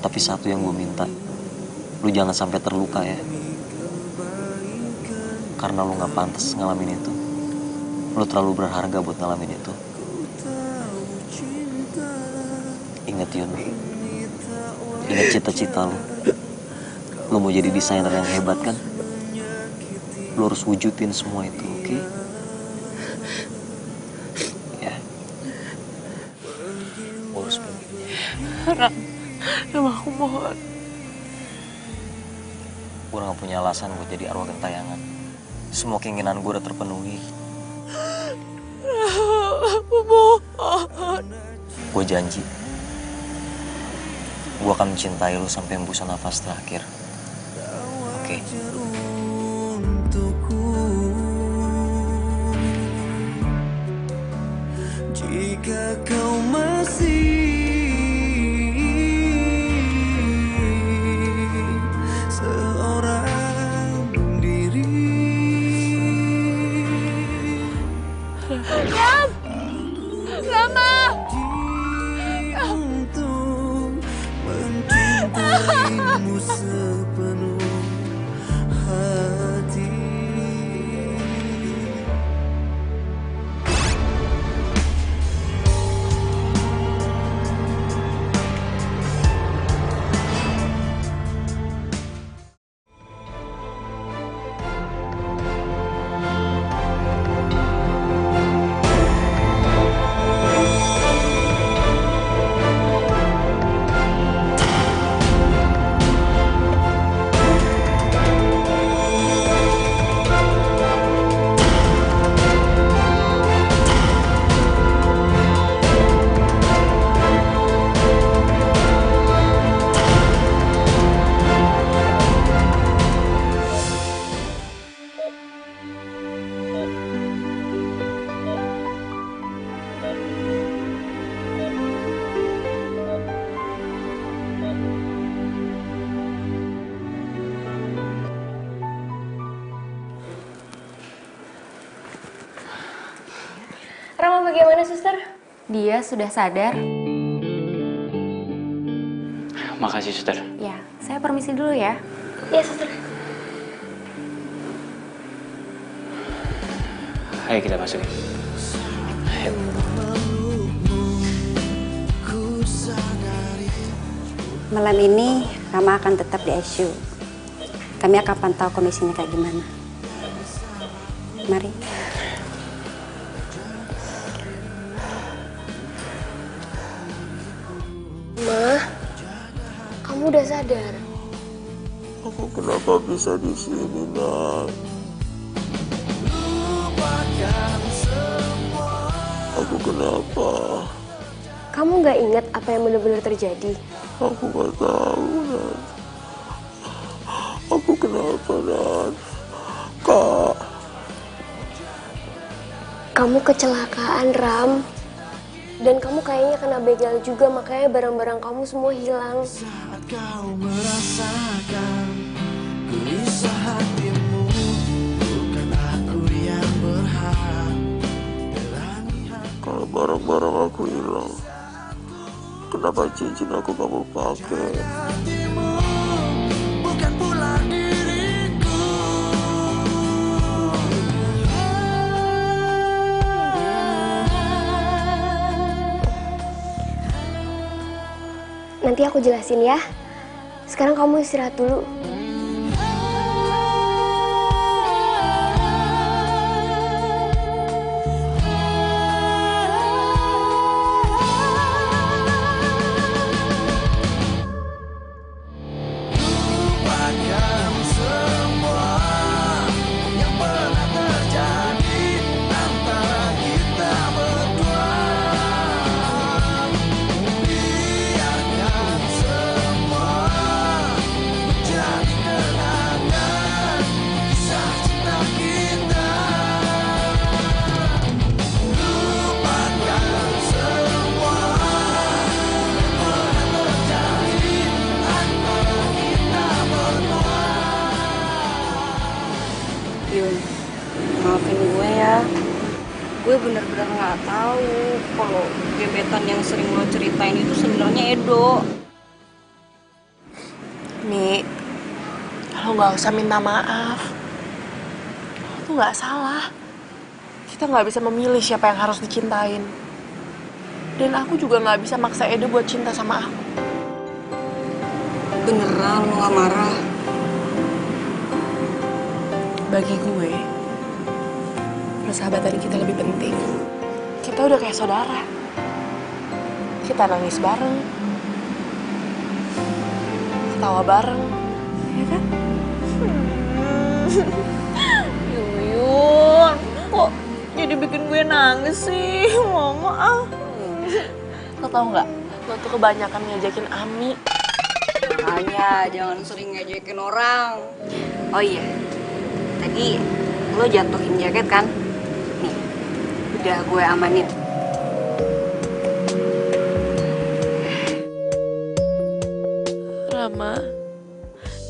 S8: Tapi satu yang gue minta, lo jangan sampai terluka ya. Karena lo gak pantas ngalamin itu. Lo terlalu berharga buat ngalamin itu. Ingat Yun, ingat cita-cita lo. Lo mau jadi desainer yang hebat kan? Lo harus wujudin semua itu, oke? Ya. Gue harus pergi.
S4: Ram, aku mohon.
S8: Gue gak punya alasan buat jadi arwah gentayangan. Semua keinginan gue udah terpenuhi.
S4: Aku mohon.
S8: Gue janji. Gue akan mencintai lo sampai hembusan nafas terakhir. Oke?
S1: Jika kau masih seorang diri.
S4: Ram! Rama!
S1: Untuk mencintaimu sepenuh hati.
S11: Rama bagaimana, suster?
S2: Dia sudah sadar.
S12: Makasih, suster.
S2: Ya, saya permisi dulu ya.
S11: Iya, suster.
S12: Ayo kita masuk. Ayo.
S13: Malam ini Rama akan tetap di ICU. Kami akan pantau kondisinya kayak gimana. Mari.
S11: Ma, kamu udah sadar?
S1: Aku kenapa bisa di sini, Nak? Aku kenapa?
S11: Kamu nggak ingat apa yang benar-benar terjadi?
S1: Aku nggak tahu, Nak. Aku kenapa, Nak? Kak.
S11: Kamu kecelakaan, Ram. Dan kamu kayaknya kena begal juga, makanya barang-barang kamu semua hilang.
S1: kau merasakan gelisah hatimu, bukan aku yang berhak.
S5: Kalau barang-barang aku hilang, kenapa cincin aku kamu pakai?
S1: Hatimu bukan pula diriku.
S11: Nanti aku jelasin ya. Sekarang kamu istirahat dulu.
S1: Lupakan semua yang pernah terjadi antara kita berdua. Biarkan semua menjadi kenangan kisah cinta kita. Lupakan semua yang pernah terjadi antara kita berdua.
S13: Yun, maafin gue ya. Gue bener-bener nggak tahu kalau gebetan yang sering lo ceritain itu sebenarnya Edo.
S4: Mi, lo nggak usah minta maaf. Lo tuh nggak salah. Kita nggak bisa memilih siapa yang harus dicintain. Dan aku juga nggak bisa maksa Edo buat cinta sama aku.
S13: Beneran lo nggak marah?
S4: Bagi gue, persahabatan kita lebih penting. Kita udah kayak saudara. Kita nangis bareng, ketawa bareng, ya kan?
S2: Yuyun, kok jadi bikin gue nangis sih, Mama?
S4: Lo tau nggak? Lo tuh kebanyakan ngajakin Ami.
S13: Makanya jangan sering ngejekin orang. Oh iya, tadi lo jatuhin jaket kan? Nih, udah gue amanin.
S4: Rama,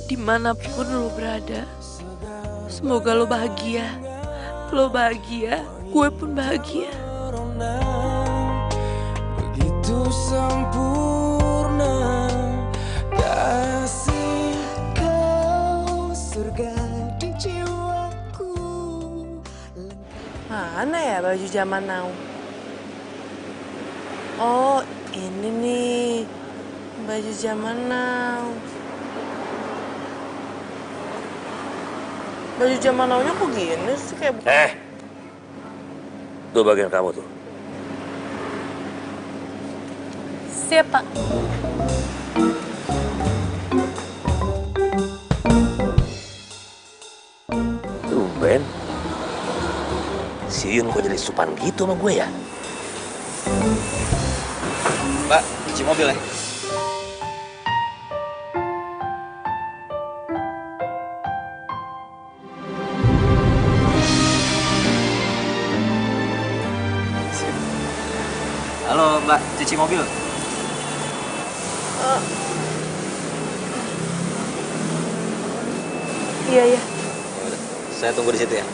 S4: dimanapun lo berada, semoga lo bahagia. Lo bahagia, gue pun bahagia.
S1: Begitu sempurna kasih kau, surga di jiwaku.
S4: Mana ya baju zaman now? Oh, ini nih. Baju zaman now. Baju zaman now-nya kok gini sih kayak...
S5: Tuh bagian kamu tuh.
S4: Siap, Pak.
S5: Tumben. Si Yun kok jadi supan gitu sama gue ya?
S8: Mbak, cuci mobil ya? Halo Mbak, cuci mobil.
S4: Iya, iya.
S8: Saya tunggu di situ ya.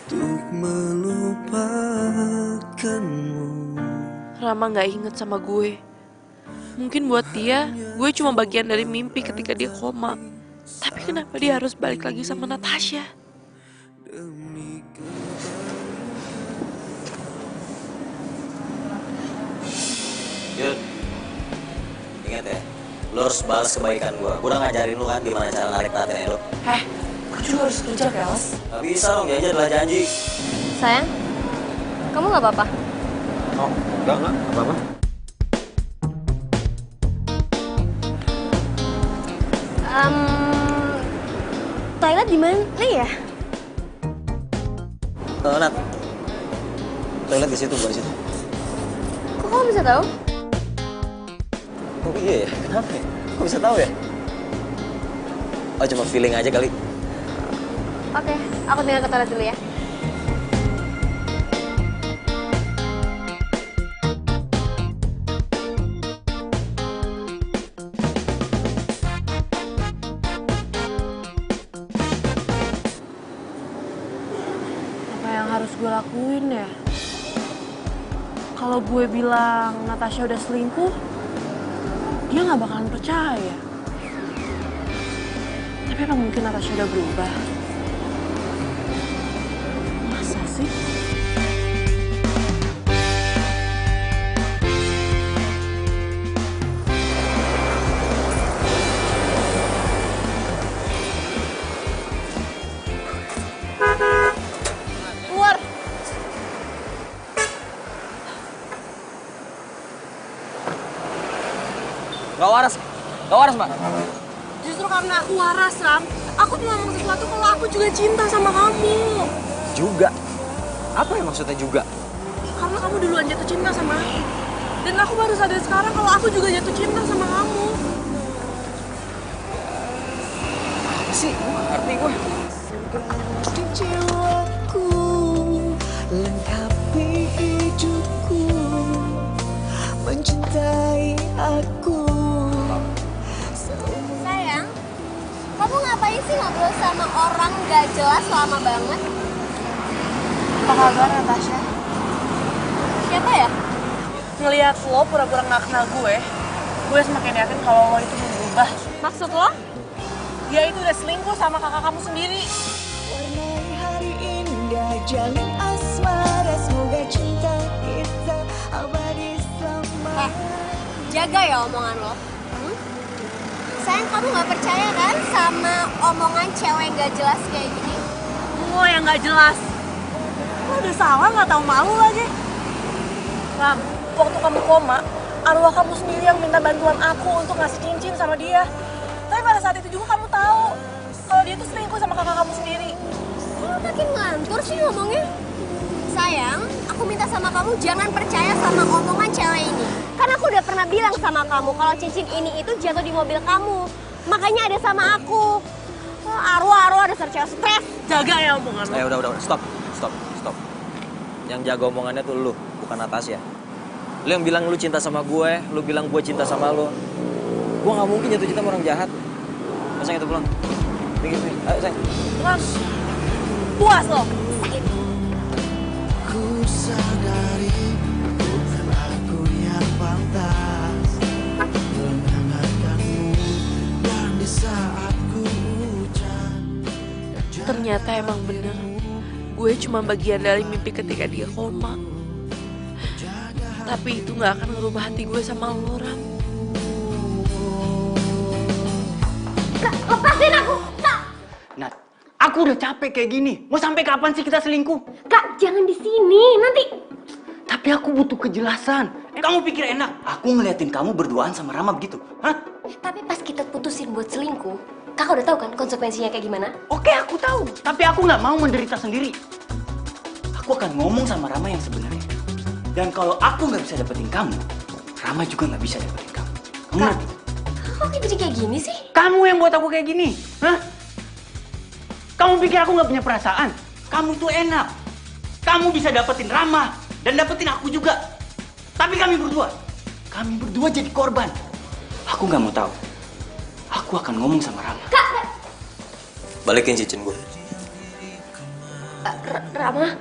S1: Untuk melupakanmu.
S4: Rama nggak inget sama gue. Mungkin buat dia, gue cuma bagian dari mimpi ketika dia koma. Tapi kenapa dia harus balik lagi sama Natasha?
S8: Yun, ingat ya, lo harus balas kebaikan gue. Gue udah ngajarin lo kan gimana cara narik perhatian lo.
S4: Gue juga harus kerja, Kelas.
S8: Gak bisa dong, janji adalah janji.
S11: Sayang, kamu nggak apa-apa?
S8: Oh, enggak, apa-apa.
S11: Toilet di mana ya?
S8: Nat, toilet di situ, bukan di situ.
S11: Kok kamu bisa tahu?
S8: Oh iya ya, kenapa ya? Kok bisa tahu ya? Oh cuma feeling aja kali.
S11: Oke, aku tinggal ke toilet dulu ya.
S4: harus gue lakuin ya? Kalau gue bilang Natasha udah selingkuh, dia nggak bakalan percaya. Tapi apa mungkin Natasha udah berubah? Masa sih? Keluar!
S7: Gak waras, Mbak.
S4: Justru karena aku waras, Ram. Aku tuh ngomong sesuatu kalau aku juga cinta sama kamu.
S7: Juga? Apa yang maksudnya juga?
S4: Karena kamu duluan jatuh cinta sama aku. Dan aku baru sadar sekarang kalau aku juga jatuh cinta sama kamu.
S7: Apa sih? Ngerti gue.
S1: Jiwaku lengkapi hidupku, mencintai aku.
S11: Sayang, kamu ngapain sih ngobrol sama orang gak jelas lama banget?
S4: Apa kabar, Natasha?
S11: Siapa ya?
S4: Ngeliat lo pura-pura gak kenal gue semakin yakin kalau lo itu berubah.
S11: Maksud lo?
S4: Dia itu udah selingkuh sama kakak kamu sendiri.
S1: Warnai hari indah, jalin asmara, semoga cinta kita abadi selama.
S11: Jaga ya omongan lo. Sayang, kamu gak percaya kan sama omongan cewek gak jelas kayak gini?
S4: Lo yang gak jelas. Lo udah salah gak tahu malu lagi. Ram, waktu kamu koma, arwah kamu sendiri yang minta bantuan aku untuk ngasih cincin sama dia. Tapi pada saat itu juga kamu tahu kalau dia tuh selingkuh sama kakak kamu sendiri.
S11: Kok makin ngantur sih ngomongnya? Sayang, aku minta sama kamu jangan percaya sama omongan cewek ini. Kan aku udah pernah bilang sama kamu kalau cincin ini itu jatuh di mobil kamu. Makanya ada sama aku. Arwah dasar cewek stres.
S4: Jaga ya omongan lo.
S7: Udah. Stop. Yang jaga omongannya tuh lu, bukan Natasha. Lu yang bilang lu cinta sama gue, lu bilang gue cinta sama lu. Gue gak mungkin jatuh cinta sama orang jahat. Sayang, itu pulang. Pergi. Ayo, sayang.
S4: Pulang. Puas lo.
S1: Ku sadari bukan aku yang pantas menghangatkanmu, dan di saat ku hujan.
S4: Ternyata emang bener. Gue cuma bagian dari mimpi ketika dia koma. Tapi itu gak akan ngerubah hati gue sama lo, Ram.
S11: Kak, lepasin aku! Kak!
S12: Nat, aku udah capek kayak gini. Mau sampai kapan sih kita selingkuh?
S11: Kak, jangan di sini. Nanti...
S12: Tapi aku butuh kejelasan. Kamu pikir enak? Aku ngeliatin kamu berduaan sama Rama begitu. Hah?
S11: Tapi pas kita putusin buat selingkuh, kakak udah tahu kan konsekuensinya kayak gimana?
S12: Oke, aku tahu. Tapi aku nggak mau menderita sendiri. Aku akan ngomong sama Rama yang sebenarnya. Dan kalau aku nggak bisa dapetin kamu, Rama juga nggak bisa dapetin kamu. Kamu ngerti?
S11: Kok jadi kayak gini sih?
S12: Kamu yang buat aku kayak gini. Hah? Kamu pikir aku nggak punya perasaan? Kamu tuh enak. Kamu bisa dapetin Rama dan dapetin aku juga. Tapi kami berdua jadi korban. Aku nggak mau tahu. Aku akan ngomong sama Rama.
S11: Kak!
S8: Balikin cincin gue.
S11: Rama?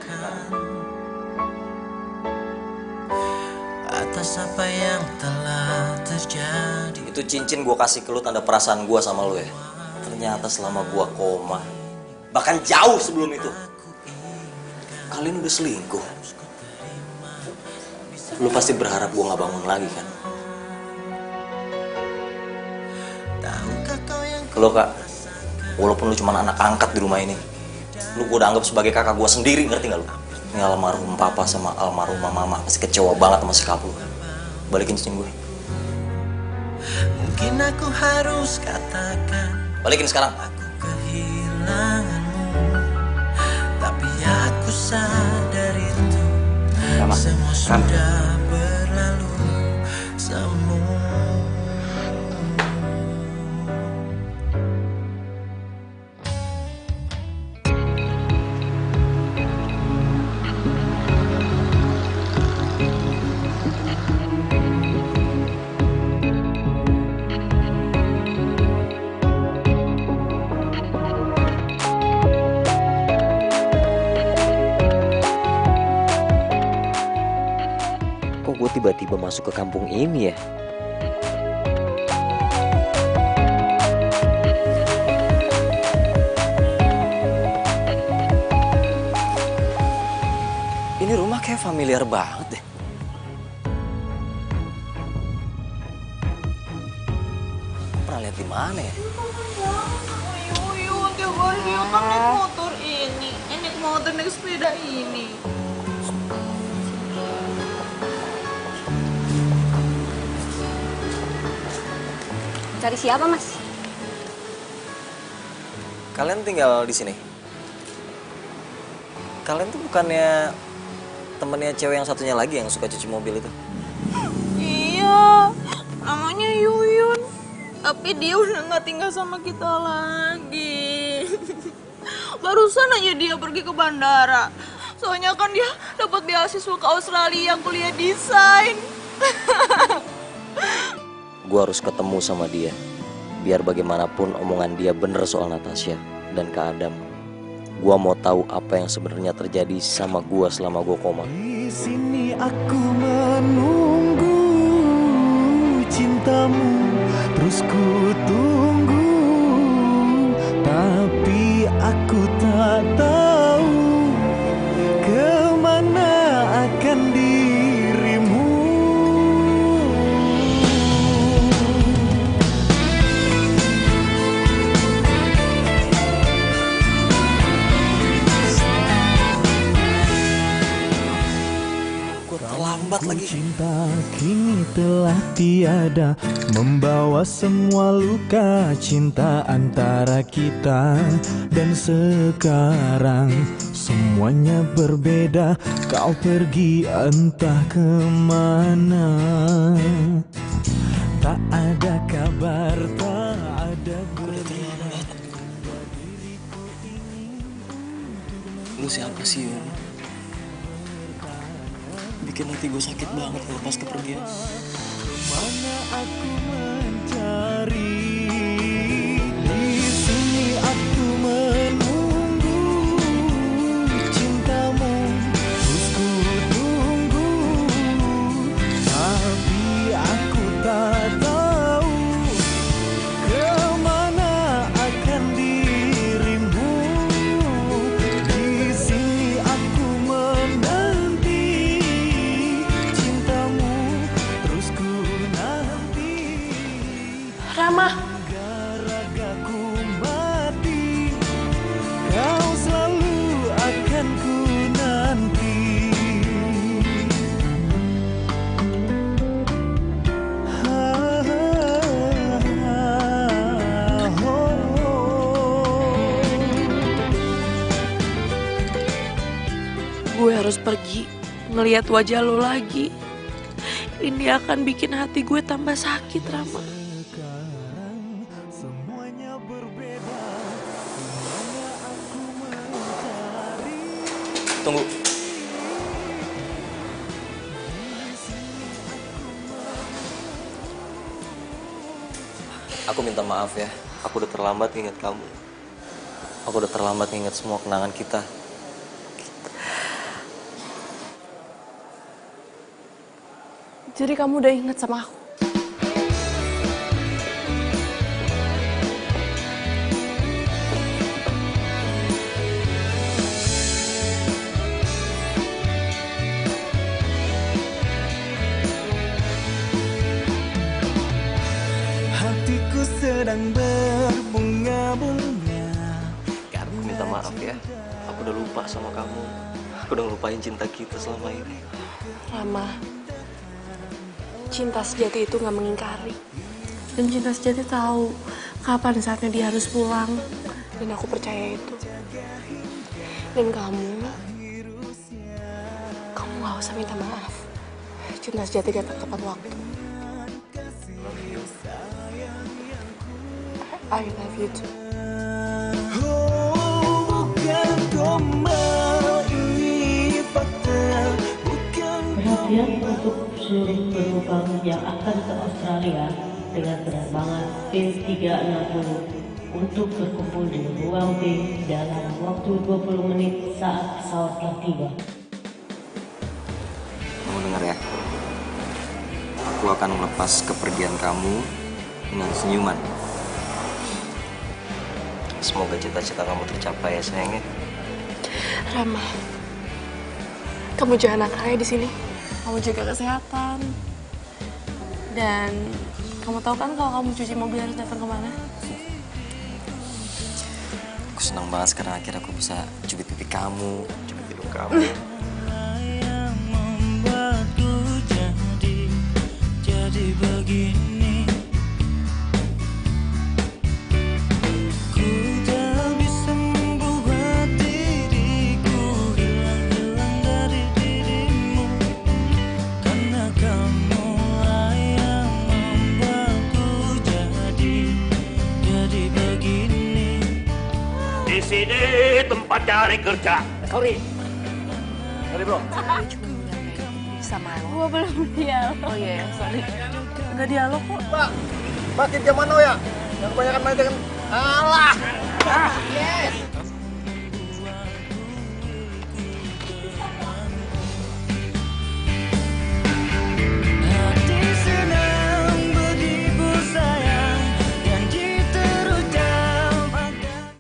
S1: Atas apa yang telah terjadi.
S8: Itu cincin gue kasih ke lu tanda perasaan gue sama lu ya. Ternyata selama gue koma, bahkan jauh sebelum itu, kalian udah selingkuh. Lu pasti berharap gue gak bangun lagi kan? Lo kak, walaupun lu cuma anak angkat di rumah ini, lu gue udah anggap sebagai kakak gue sendiri, ngerti gak lu? Ini almarhum papa sama almarhumah mama pasti kecewa banget sama sikap lu. Balikin cincin gue.
S1: Mungkin aku harus katakan
S8: Balikin sekarang.
S1: aku kehilanganmu, tapi aku sadar itu semua sudah berlalu. Semua
S8: tiba-tiba masuk ke kampung ini ya? Ini rumah kayak familiar banget deh. Pernah lihat di mana ya?
S2: Yuyun, tiap hari dia kan naik motor ini. Naik motor, naik sepeda ini.
S11: Cari siapa, Mas?
S8: Kalian tinggal di sini? Kalian tuh bukannya temennya cewek yang satunya lagi yang suka cuci mobil itu?
S2: Iya, namanya Yuyun. Tapi dia udah nggak tinggal sama kita lagi. Barusan aja dia pergi ke bandara. Soalnya kan dia dapat beasiswa ke Australia kuliah desain.
S8: Gue harus ketemu sama dia. Biar bagaimanapun omongan dia bener soal Natasha dan Kak Adam. Gue mau tahu apa yang sebenarnya terjadi sama gue selama gue koma.
S1: Di sini aku menunggu cintamu, terus ku tunggu, tapi aku tak tahu kemana akan dirimu.
S8: Terlambat lagi.
S1: Cinta kini telah tiada, membawa semua luka cinta antara kita. Dan sekarang semuanya berbeda, kau pergi entah kemana. Tak ada kabar, tak ada berita.
S9: Lu siapa sih, Yun? Bikin hati gue sakit banget kalau pas kepergian.
S1: Mana aku mencari, di sini aku menunggu cintamu, terus ku tunggu, tapi aku tak tahu kemana akan dirimu. Di sini aku menanti cintamu, terus ku nanti.
S4: Rama,
S1: Ragaku mati, kau selalu akan ku nanti.
S4: gue harus pergi ngelihat wajah lo lagi. Ini akan bikin hati gue tambah sakit, Rama.
S1: Semuanya berbeda, dimana aku mencari.
S9: Tunggu.
S8: Aku minta maaf ya. Aku udah terlambat nginget kamu. Aku udah terlambat nginget semua kenangan kita.
S4: Jadi kamu udah inget sama aku?
S1: Hatiku sedang berbunga-bunga.
S8: Aku minta maaf ya. Aku udah lupa sama kamu. Aku udah ngelupain cinta kita selama ini.
S4: Rama, cinta sejati itu gak mengingkari. Dan cinta sejati tahu kapan saatnya dia harus pulang. Dan aku percaya itu. Dan kamu gak usah minta maaf. Cinta sejati datang tepat waktu. I love you too.
S14: Perhatian untuk seluruh penumpang yang akan ke Australia dengan penerbangan P360 untuk berkumpul di ruang B dalam waktu 20 menit saat pesawat telah tiba.
S8: Kamu dengar ya?
S7: aku akan melepas kepergian kamu dengan senyuman. Semoga cita-cita kamu tercapai ya sayangnya.
S2: Rama, kamu jangan nakal ya di sini. Kamu jaga kesehatan. Dan kamu tahu kan kalau kamu cuci mobil harus datang kemana?
S7: Aku senang banget sekarang akhirnya aku bisa cubit pipi kamu, cubit hidung kamu.
S1: Jadi begini, ku tak bisa membuat diriku hilang dari dirimu, karena kamu yang membuatku jadi begini.
S5: Di sini tempat cari kerja. Sorry bro.
S2: Sama lo.
S11: Gua belum dialog.
S2: Oh iya, sorry. Nggak dialog kok.
S10: Pak, makin zaman now ya. Yang kebanyakan main dengan... Alah! Yes!